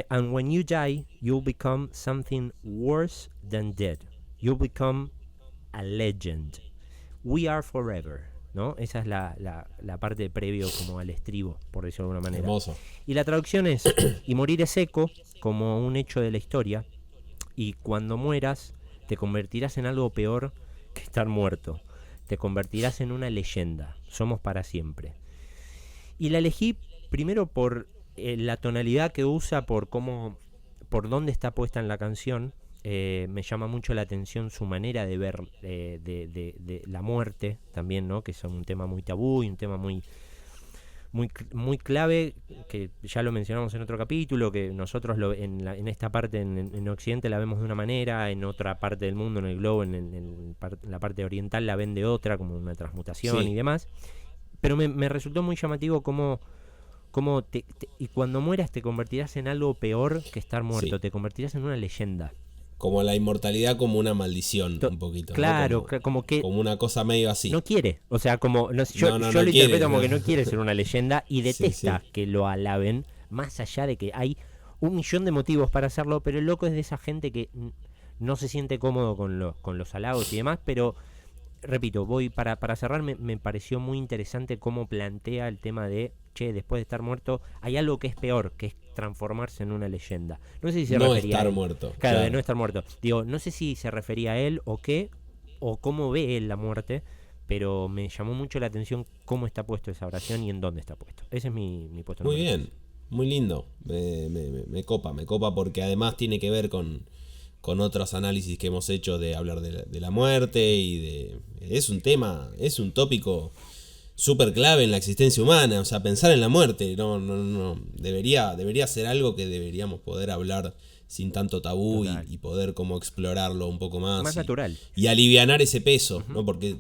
And when you die, you'll become something worse than dead. You'll become a legend. We are forever, ¿no? Esa es la parte previo como al estribo, por decirlo de alguna manera. Hermoso. Y la traducción es: y morir es eco, como un hecho de la historia, y cuando mueras te convertirás en algo peor que estar muerto. Te convertirás en una leyenda. Somos para siempre. Y la elegí primero por la tonalidad que usa, por dónde está puesta en la canción. Me llama mucho la atención su manera de ver de la muerte también, ¿no? Que es un tema muy tabú y un tema muy clave, que ya lo mencionamos en otro capítulo, que nosotros en esta parte en Occidente la vemos de una manera, en otra parte del mundo, en el globo, en la parte oriental la ven de otra, como una transmutación y demás. Pero me resultó muy llamativo cómo y cuando mueras te convertirás en algo peor que estar muerto, te convertirás en una leyenda. Como la inmortalidad como una maldición, un poquito. Claro, ¿no? como que... Como una cosa medio así. No quiere, o sea, como... yo lo quiere, interpreto como que no quiere ser una leyenda y detesta Sí. que lo alaben, más allá de que hay 1.000.000 de motivos para hacerlo, pero el loco es de esa gente que no se siente cómodo con los halagos y demás, pero... Repito, para cerrar, me pareció muy interesante cómo plantea el tema de, después de estar muerto, hay algo que es peor, que es transformarse en una leyenda. No sé si se refería estar a él. muerto. Claro, de no estar muerto. Digo, no sé si se refería a él o qué, o cómo ve él la muerte, pero me llamó mucho la atención cómo está puesto esa oración y en dónde está puesto. Ese es mi puesto. Muy bien, muy lindo. Me copa porque además tiene que ver con otros análisis que hemos hecho de hablar de la muerte y es un tópico súper clave en la existencia humana, o sea, pensar en la muerte, no debería ser algo que deberíamos poder hablar sin tanto tabú y poder como explorarlo un poco más natural. Y alivianar ese peso, ¿no? Porque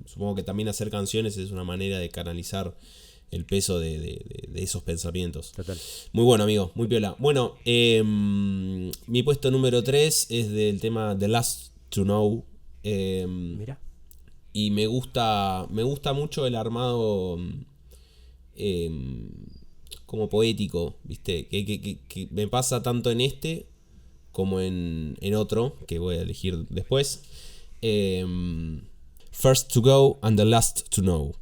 supongo que también hacer canciones es una manera de canalizar el peso de esos pensamientos. Total. Muy bueno, amigo, muy piola. Bueno, mi puesto número 3 es del tema The Last to Know. Mira. Y me gusta mucho el armado como poético, ¿viste? Que me pasa tanto en este como en otro, que voy a elegir después. First to go and the last to know.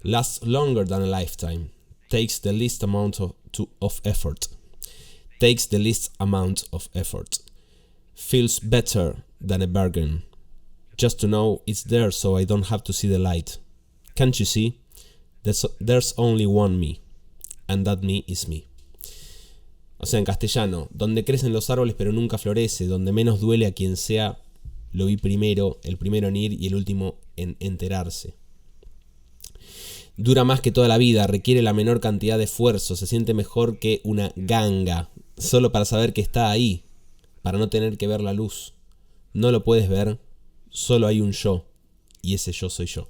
Lasts longer than a lifetime. Takes the least amount of effort. Takes the least amount of effort. Feels better than a bargain. Just to know it's there so I don't have to see the light. Can't you see? There's only one me. And that me is me. O sea, en castellano, donde crecen los árboles pero nunca florece, donde menos duele a quien sea, lo vi primero, el primero en ir y el último en enterarse. Dura más que toda la vida, requiere la menor cantidad de esfuerzo, se siente mejor que una ganga, solo para saber que está ahí, para no tener que ver la luz. No lo puedes ver, solo hay un yo, y ese yo soy yo.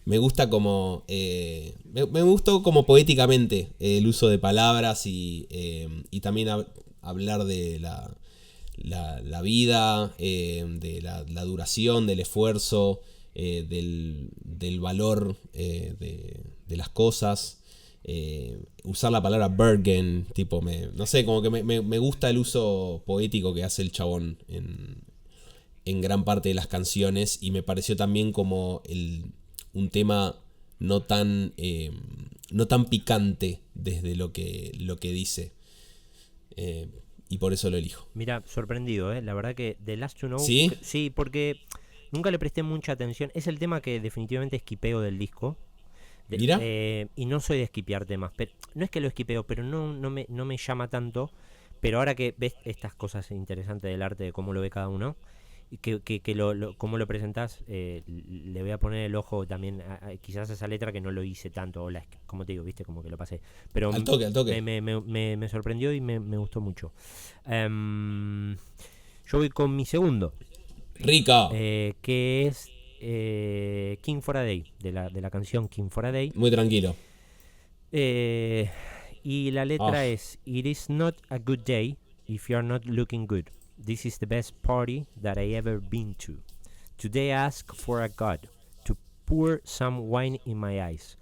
Me gusta como me gustó como poéticamente el uso de palabras y también hablar de la vida, de la duración, del esfuerzo, del valor de las cosas. Usar la palabra Bergen, tipo, no sé, como que me gusta el uso poético que hace el chabón en gran parte de las canciones, y me pareció también como un tema no tan picante desde lo que dice. Y por eso lo elijo. Mira, sorprendido, la verdad que The Last to Know. ¿Sí? Sí, porque nunca le presté mucha atención. Es el tema que definitivamente esquipeo del disco. ¿Mira? Y no soy de esquipear temas. Pero, no es que lo esquipeo, pero no me llama tanto. Pero ahora que ves estas cosas interesantes del arte, de cómo lo ve cada uno, y que cómo lo presentás, le voy a poner el ojo también quizás a esa letra que no lo hice tanto. Como te digo, viste, como que lo pasé. Pero al toque. Me sorprendió y me gustó mucho. Yo voy con mi segundo. Rica. Que es King for a Day, de la canción King for a Day. Muy tranquilo. Y la letra es: It is not a good day if you are not looking good. This is the best party that I ever been to. Today I ask for a God to pour some wine in my eyes.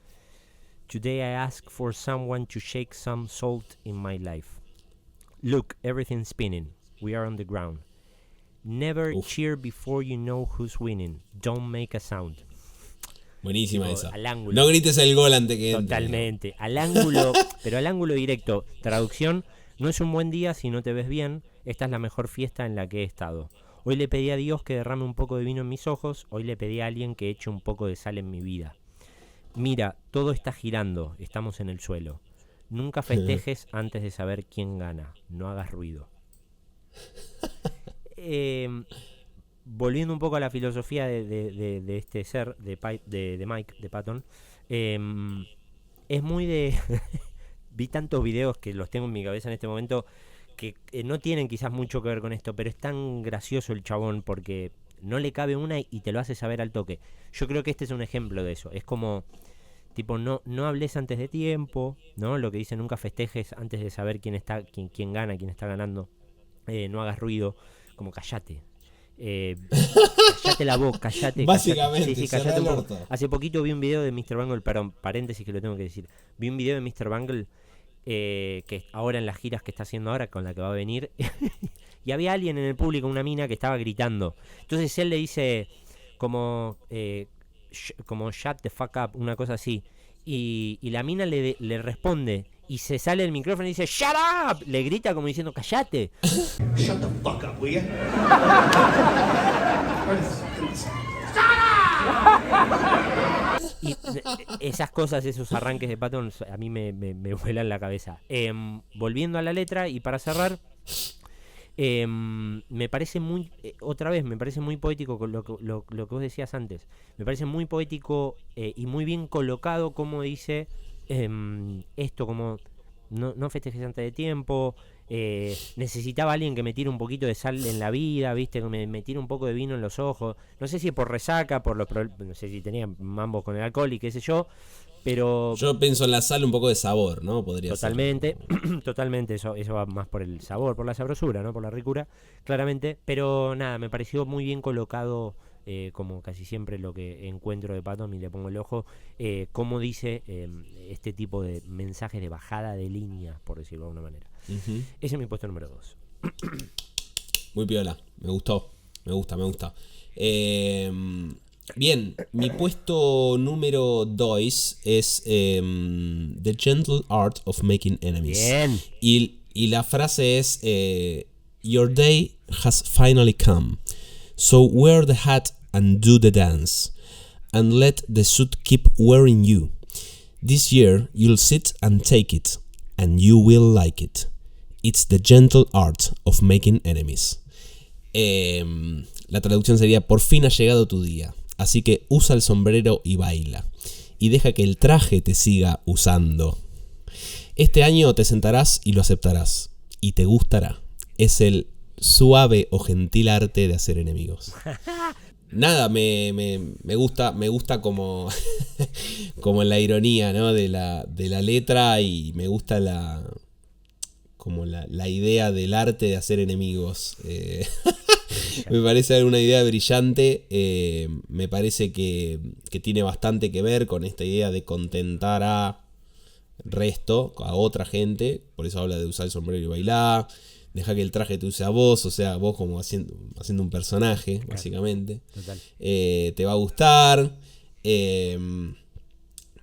Today I ask for someone to shake some salt in my life. Look, everything's spinning. We are on the ground. Never cheer before you know who's winning. Don't make a sound. Buenísima Digo, esa. al ángulo. No grites el gol antes que entre. Totalmente. Al ángulo, pero al ángulo directo. Traducción: no es un buen día si no te ves bien. Esta es la mejor fiesta en la que he estado. Hoy le pedí a Dios que derrame un poco de vino en mis ojos. Hoy le pedí a alguien que eche un poco de sal en mi vida. Mira, todo está girando. Estamos en el suelo. Nunca festejes antes de saber quién gana. No hagas ruido. Volviendo un poco a la filosofía de este ser, de Mike, de Patton, es muy de... Vi tantos videos que los tengo en mi cabeza en este momento que no tienen quizás mucho que ver con esto, pero es tan gracioso el chabón porque no le cabe una y te lo hace saber al toque. Yo creo que este es un ejemplo de eso. Es como, tipo, no hables antes de tiempo, ¿no? Lo que dice: nunca festejes antes de saber quién gana, quién está ganando. No hagas ruido, como callate. Callate la boca, callate. Básicamente, Sí, cerrá callate el un poco. orto. Hace poquito vi un video de Mr. Bungle, perdón, paréntesis que lo tengo que decir. Vi un video de Mr. Bungle que ahora en las giras que está haciendo ahora, con la que va a venir, y había alguien en el público, una mina, que estaba gritando. Entonces él le dice como shut the fuck up, una cosa así. Y la mina le responde y se sale el micrófono y dice shut up, le grita como diciendo callate. Shut the fuck up, will ya? Y esas cosas, esos arranques de Patton a mí me vuelan la cabeza. Volviendo a la letra y para cerrar, me parece muy, otra vez, me parece muy poético con lo que vos decías antes. Me parece muy poético y muy bien colocado, como dice esto, como no festejes antes de tiempo. Necesitaba alguien que me tire un poquito de sal en la vida, viste, que me tire un poco de vino en los ojos. No sé si es por resaca, no sé si tenía mambos con el alcohol y qué sé yo, pero yo pienso en la sal, un poco de sabor, ¿no? Podría totalmente, ser. totalmente, eso va más por el sabor, por la sabrosura, ¿no? Por la ricura, claramente. Pero nada, me pareció muy bien colocado, como casi siempre lo que encuentro de Patton y le pongo el ojo, como dice este tipo de mensajes de bajada de línea, por decirlo de alguna manera. Uh-huh. Ese es mi puesto número 2. Muy piola, me gustó, me gusta. Bien, mi puesto número 2 es The Gentle Art of Making Enemies. Bien. Y la frase es Your day has finally come, so wear the hat and do the dance, and let the suit keep wearing you. This year you'll sit and take it, and you will like it. It's the gentle art of making enemies. La traducción sería: por fin ha llegado tu día, así que usa el sombrero y baila, y deja que el traje te siga usando. Este año te sentarás y lo aceptarás, y te gustará. Es el suave o gentil arte de hacer enemigos. Nada, me gusta como como la ironía, ¿no? de la letra, y me gusta la idea del arte de hacer enemigos. Me parece una idea brillante. Me parece que tiene bastante que ver con esta idea de contentar a otra gente. Por eso habla de usar el sombrero y bailar. Deja que el traje te use a vos, o sea, vos como haciendo un personaje, básicamente. Total. Te va a gustar.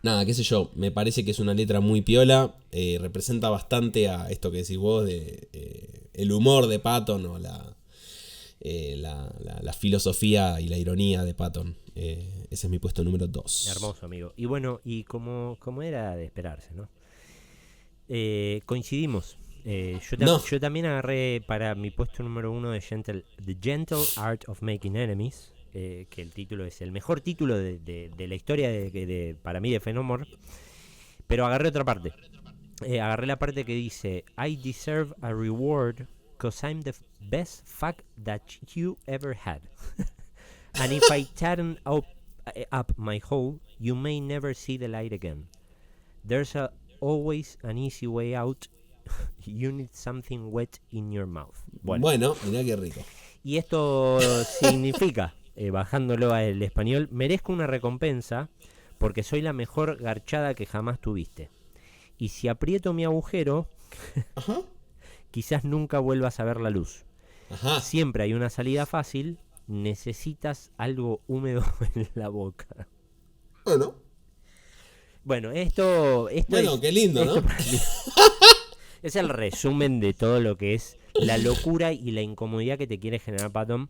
Nada, qué sé yo, me parece que es una letra muy piola, representa bastante a esto que decís vos de el humor de Patton o la filosofía y la ironía de Patton. Ese es mi puesto número 2. Hermoso, amigo. Y bueno, y como era de esperarse, ¿no? Coincidimos. Yo también agarré para mi puesto número 1 de The Gentle Art of Making Enemies, que el título es el mejor título de la historia para mí de Fenómeno. Pero agarré otra parte. Agarré la parte que dice I deserve a reward cause I'm the best fuck that you ever had. And if I tighten up my hole, you may never see the light again. There's always an easy way out. You need something wet in your mouth. Bueno, mirá qué rico. Y esto significa, bajándolo al español, merezco una recompensa porque soy la mejor garchada que jamás tuviste. Y si aprieto mi agujero, Ajá. quizás nunca vuelvas a ver la luz. Ajá. Siempre hay una salida fácil, necesitas algo húmedo en la boca. Bueno, esto Bueno, es, qué lindo, esto ¿no? es el resumen de todo lo que es la locura y la incomodidad que te quiere generar Patton.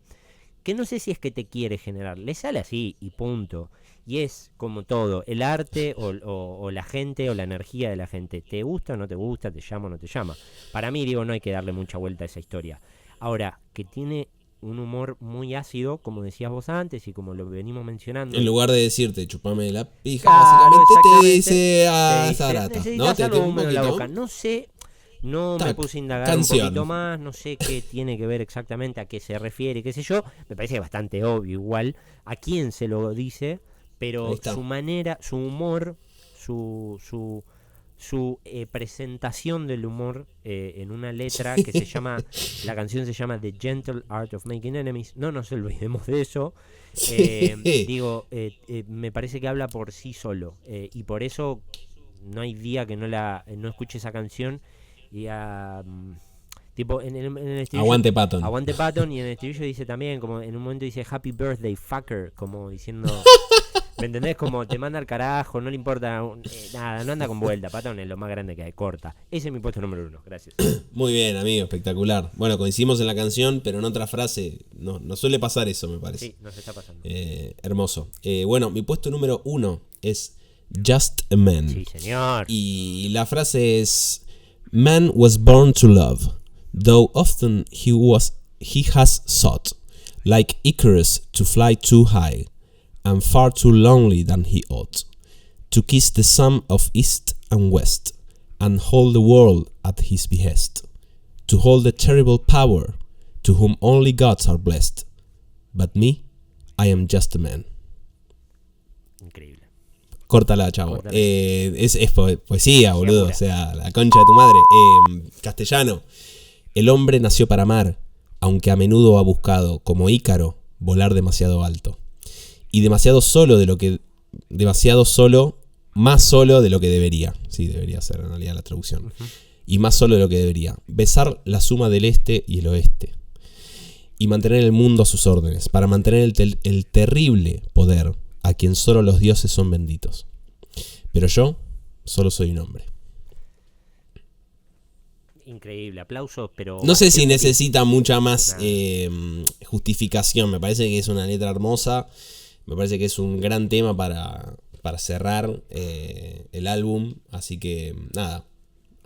Que no sé si es que te quiere generar, le sale así y punto. Y es como todo, el arte o la gente o la energía de la gente. ¿Te gusta o no te gusta? ¿Te llama o no te llama? Para mí, digo, no hay que darle mucha vuelta a esa historia. Ahora, que tiene un humor muy ácido, como decías vos antes y como lo venimos mencionando. En lugar de decirte chupame la pija, Claro, básicamente te dice te a dice, Zarata, ¿no? necesitas Te algo tiene un húmedo en la poquito. boca. No sé, no me Tac, puse a indagar canción. un poquito más, no sé qué tiene que ver exactamente, a qué se refiere, qué sé yo. Me parece bastante obvio igual a quién se lo dice, Ahí pero está. su manera, su humor, su presentación del humor en una letra que se llama, la canción se llama The Gentle Art of Making Enemies. No nos olvidemos de eso. Digo, me parece que habla por sí solo, y por eso no hay día que no escuche esa canción y tipo en el estribillo, Aguante Patton. aguante Patton, y en el estribillo dice también, como en un momento dice Happy Birthday Fucker, como diciendo ¿me entendés? Como te manda al carajo, no le importa nada, no anda con vuelta. Patton es lo más grande que hay, corta. Ese es mi puesto número 1, gracias. Muy bien, amigo, espectacular. Bueno, coincidimos en la canción, pero en otra frase no suele pasar eso, me parece. Sí, nos está pasando. Hermoso. Bueno, mi puesto número 1 es Just a Man. Sí, señor. Y la frase es Man was born to love, though often he has sought, like Icarus, to fly too high, and far too lonely than he ought, to kiss the sun of east and west, and hold the world at his behest, to hold the terrible power, to whom only gods are blessed. But me, I am just a man. Increíble. Córtala, chavo. Córtala. Es poesía, boludo. Pura. O sea, la concha de tu madre. Castellano. El hombre nació para amar, aunque a menudo ha buscado, como Ícaro, volar demasiado alto. Y demasiado solo, más solo de lo que debería. Sí, debería ser en realidad la traducción. Uh-huh. Y más solo de lo que debería. Besar la suma del este y el oeste. Y mantener el mundo a sus órdenes. Para mantener el terrible poder a quien solo los dioses son benditos. Pero yo solo soy un hombre. Increíble, aplausos, pero... No sé si necesita mucha más justificación. Me parece que es una letra hermosa. Me parece que es un gran tema para cerrar el álbum. Así que nada,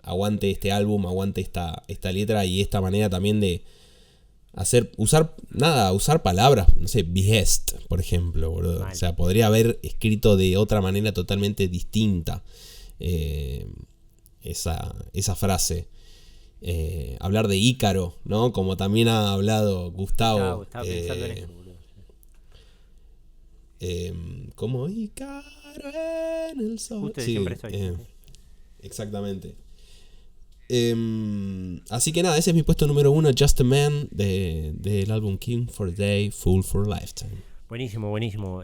aguante este álbum, aguante esta letra y esta manera también de usar palabras, no sé, behest, por ejemplo, boludo. Mal. O sea, podría haber escrito de otra manera totalmente distinta esa frase. Hablar de Ícaro, ¿no? Como también ha hablado Gustavo. Estaba pensando en eso, boludo. Como Ícaro en el sol. Justo de Sí, Siempre Soy. exactamente. Así que nada, ese es mi puesto número 1, Just a Man, del álbum King for a Day, Fool for a Lifetime. Buenísimo, buenísimo.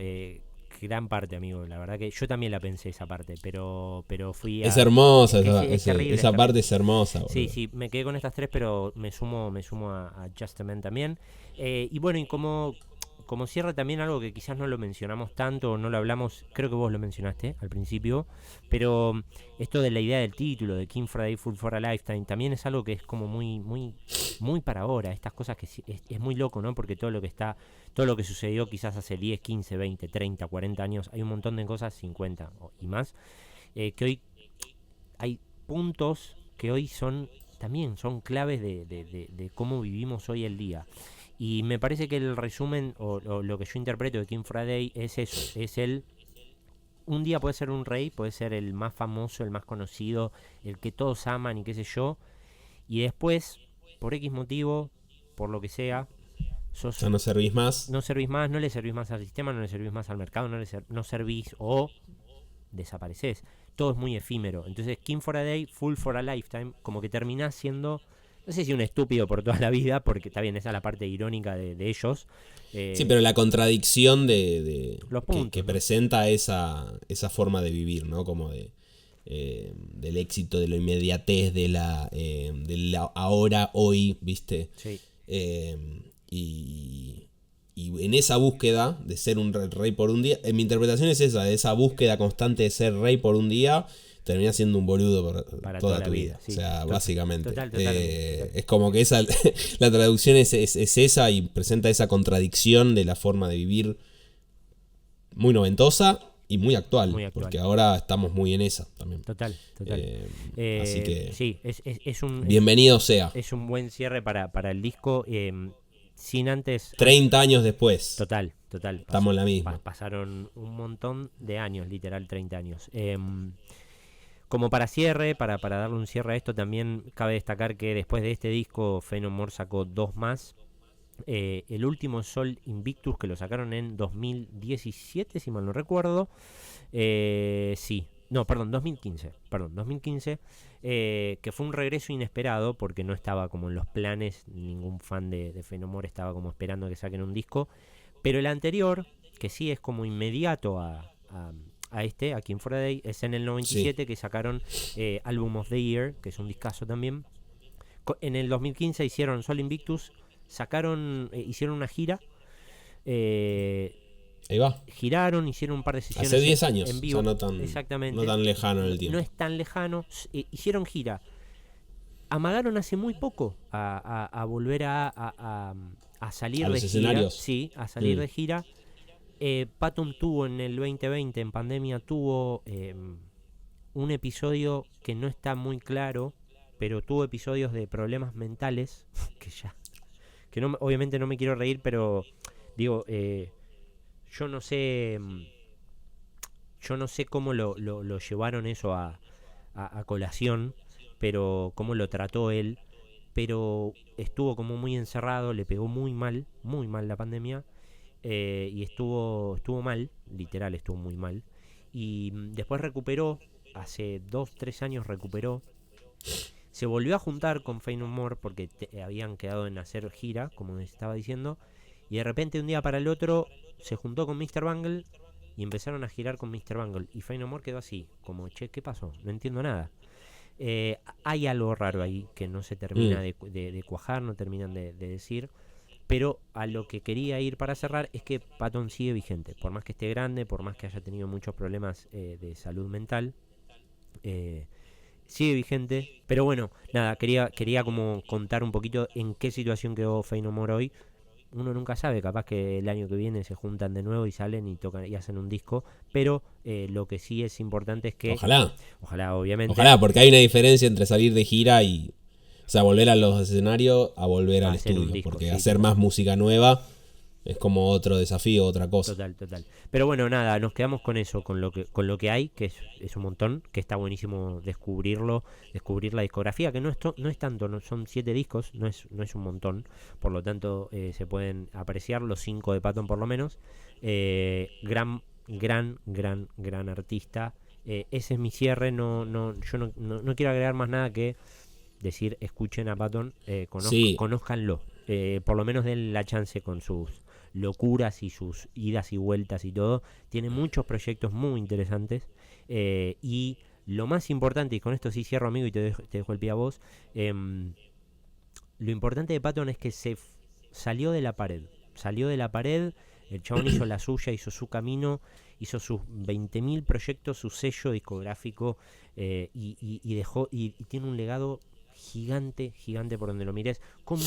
Gran parte, amigo. La verdad que yo también la pensé esa parte, pero fui a... Es hermosa, Es que es terrible, esa es parte es hermosa, boludo. Sí, me quedé con estas tres, pero me sumo a Just a Man también. Y bueno, y como como cierre también algo que quizás no lo mencionamos tanto, o no lo hablamos, creo que vos lo mencionaste al principio, pero esto de la idea del título, de King Friday Full for a Lifetime, también es algo que es como muy para ahora, estas cosas que es muy loco, ¿no? Porque todo lo que sucedió quizás hace 10, 15, 20, 30, 40 años, hay un montón de cosas, 50 y más, que hoy hay puntos que hoy también son claves de cómo vivimos hoy el día. Y me parece que el resumen, o lo que yo interpreto de King Friday es eso, un día puede ser un rey, puede ser el más famoso, el más conocido, el que todos aman y qué sé yo, y después, por X motivo, por lo que sea, Ya no servís más. no servís más, no le servís más al sistema, no le servís más al mercado, no servís o desapareces. Todo es muy efímero. Entonces, King for a Day, Full for a Lifetime, como que terminás siendo, no sé si un estúpido por toda la vida, porque está bien, esa es la parte irónica de ellos. Sí, pero la contradicción Los puntos, que ¿no? presenta esa forma de vivir, ¿no? Como del éxito, de la inmediatez, de la ahora, hoy, ¿viste? Sí. Y en esa búsqueda de ser un rey por un día, mi interpretación es esa búsqueda constante de ser rey por un día, termina siendo un boludo Para toda tu vida. sí. O sea, básicamente. Total. Es como que la traducción es esa y presenta esa contradicción de la forma de vivir muy noventosa y muy actual. Porque ahora estamos muy en esa también. Total. Así que sí, es un bienvenido sea. Es un buen cierre para el disco. Sin antes. 30 años después. Total. Estamos en la misma. Pasaron un montón de años, literal 30 años. Como para cierre, para darle un cierre a esto, también cabe destacar que después de este disco, Faith No More sacó 2 más. El último Sol Invictus, que lo sacaron en 2017, si mal no recuerdo. 2015. 2015. Que fue un regreso inesperado, porque no estaba como en los planes. Ningún fan de Faith No More estaba como esperando que saquen un disco. Pero el anterior, que sí es como inmediato a King for a Day, es en el 97, sí, que sacaron Album of the Year, que es un discazo también. En el 2015 hicieron Sol Invictus, hicieron una gira. Ahí va. Giraron, hicieron un par de sesiones. Hace 10 años, en vivo. O sea, exactamente. No tan lejano en el tiempo. No es tan lejano. Hicieron gira. Amagaron hace muy poco a volver a salir de gira. Escenarios. Sí, a salir de gira. Patton tuvo en el 2020, en pandemia, tuvo un episodio que no está muy claro, pero tuvo episodios de problemas mentales, que no, obviamente no me quiero reír, pero digo, yo no sé cómo lo llevaron eso a colación, pero cómo lo trató él, pero estuvo como muy encerrado, le pegó muy mal la pandemia. Y estuvo mal, literal estuvo muy mal. Y después recuperó, hace 2-3 años recuperó. Se volvió a juntar con Faith No More porque habían quedado en hacer gira, como les estaba diciendo. Y de repente un día para el otro se juntó con Mr. Bungle y empezaron a girar con Mr. Bungle. Y Faith No More quedó así, como, che, ¿qué pasó? No entiendo nada. Hay algo raro ahí que no se termina de cuajar, no terminan de decir. Pero a lo que quería ir para cerrar es que Patton sigue vigente. Por más que esté grande, por más que haya tenido muchos problemas de salud mental, sigue vigente. Pero bueno, nada, quería como contar un poquito en qué situación quedó Faith No More hoy. Uno nunca sabe, capaz que el año que viene se juntan de nuevo y salen y tocan y hacen un disco. Pero lo que sí es importante es que... Ojalá, obviamente. Ojalá, porque hay una diferencia entre salir de gira y... O sea, volver a los escenarios a volver al estudio. Disco, porque hacer más música nueva es como otro desafío, otra cosa. Total. Pero bueno, nada, nos quedamos con eso, con lo que hay, que es un montón, que está buenísimo descubrir la discografía, que no es tanto, no, son 7 discos, no es un montón. Por lo tanto, se pueden apreciar los 5 de Patton por lo menos. Gran artista. Ese es mi cierre, yo no quiero agregar más nada que decir, escuchen a Patton, conózcanlo, por lo menos den la chance con sus locuras y sus idas y vueltas y todo. Tiene muchos proyectos muy interesantes, y lo más importante, y con esto sí cierro, amigo, y te dejo el pie a vos, lo importante de Patton es que se salió de la pared, El chabón hizo la suya, hizo su camino, hizo sus 20.000 proyectos, su sello discográfico, y dejó, y tiene un legado gigante por donde lo mires, con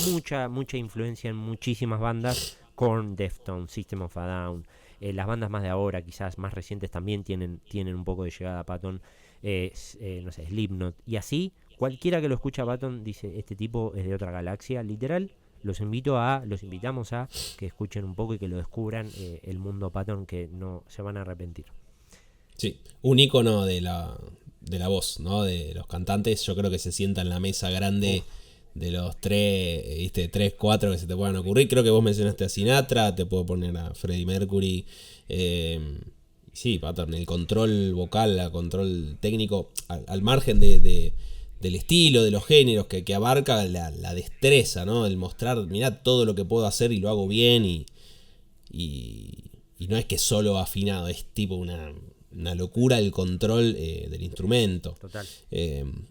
mucha influencia en muchísimas bandas, Korn, Deftones, System of a Down, las bandas más de ahora, quizás más recientes, también tienen un poco de llegada a Patton, no sé, Slipknot, y así, cualquiera que lo escucha a Patton dice, este tipo es de otra galaxia, literal. Los invitamos a que escuchen un poco y que lo descubran, el mundo Patton, que no se van a arrepentir. Sí, un ícono de la voz, ¿no? De los cantantes. Yo creo que se sienta en la mesa grande de los 3, 4 que se te puedan ocurrir. Creo que vos mencionaste a Sinatra, te puedo poner a Freddie Mercury. Sí, Patton, el control vocal, el control técnico, al margen del estilo, de los géneros que abarca la destreza, ¿no? El mostrar, mirá todo lo que puedo hacer y lo hago bien, y no es que solo afinado, es tipo una locura el control del instrumento. Total.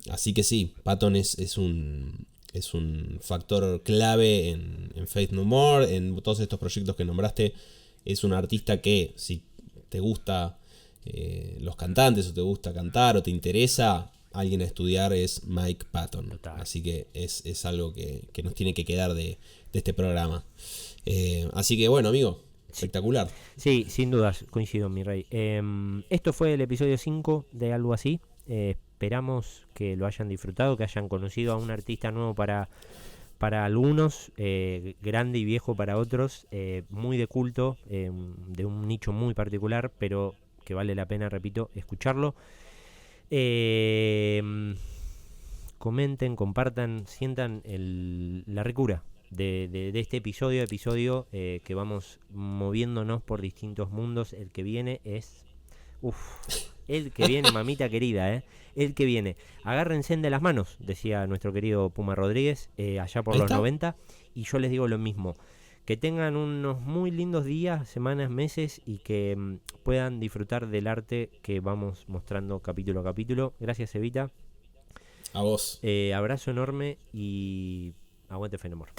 Así que sí, Patton es un factor clave en Faith No More, en todos estos proyectos que nombraste. Es un artista que, si te gusta los cantantes, o te gusta cantar, o te interesa alguien a estudiar, es Mike Patton. Total. Así que es algo que nos tiene que quedar de este programa. Así que bueno, amigo, espectacular. Sí, sin dudas, coincido, mi rey. Esto fue el episodio 5 de Algo Así. Esperamos que lo hayan disfrutado, que hayan conocido a un artista nuevo para algunos, grande y viejo para otros, muy de culto, de un nicho muy particular, pero que vale la pena, repito, escucharlo. Comenten, compartan, sientan la ricura de este episodio que vamos moviéndonos por distintos mundos. El que viene es... el que viene, mamita querida, el que viene. Agárrense de las manos, decía nuestro querido Puma Rodríguez, allá por los 90, y yo les digo lo mismo. Que tengan unos muy lindos días, semanas, meses, y que puedan disfrutar del arte que vamos mostrando capítulo a capítulo. Gracias, Evita. A vos. Abrazo enorme y aguante Fenomore.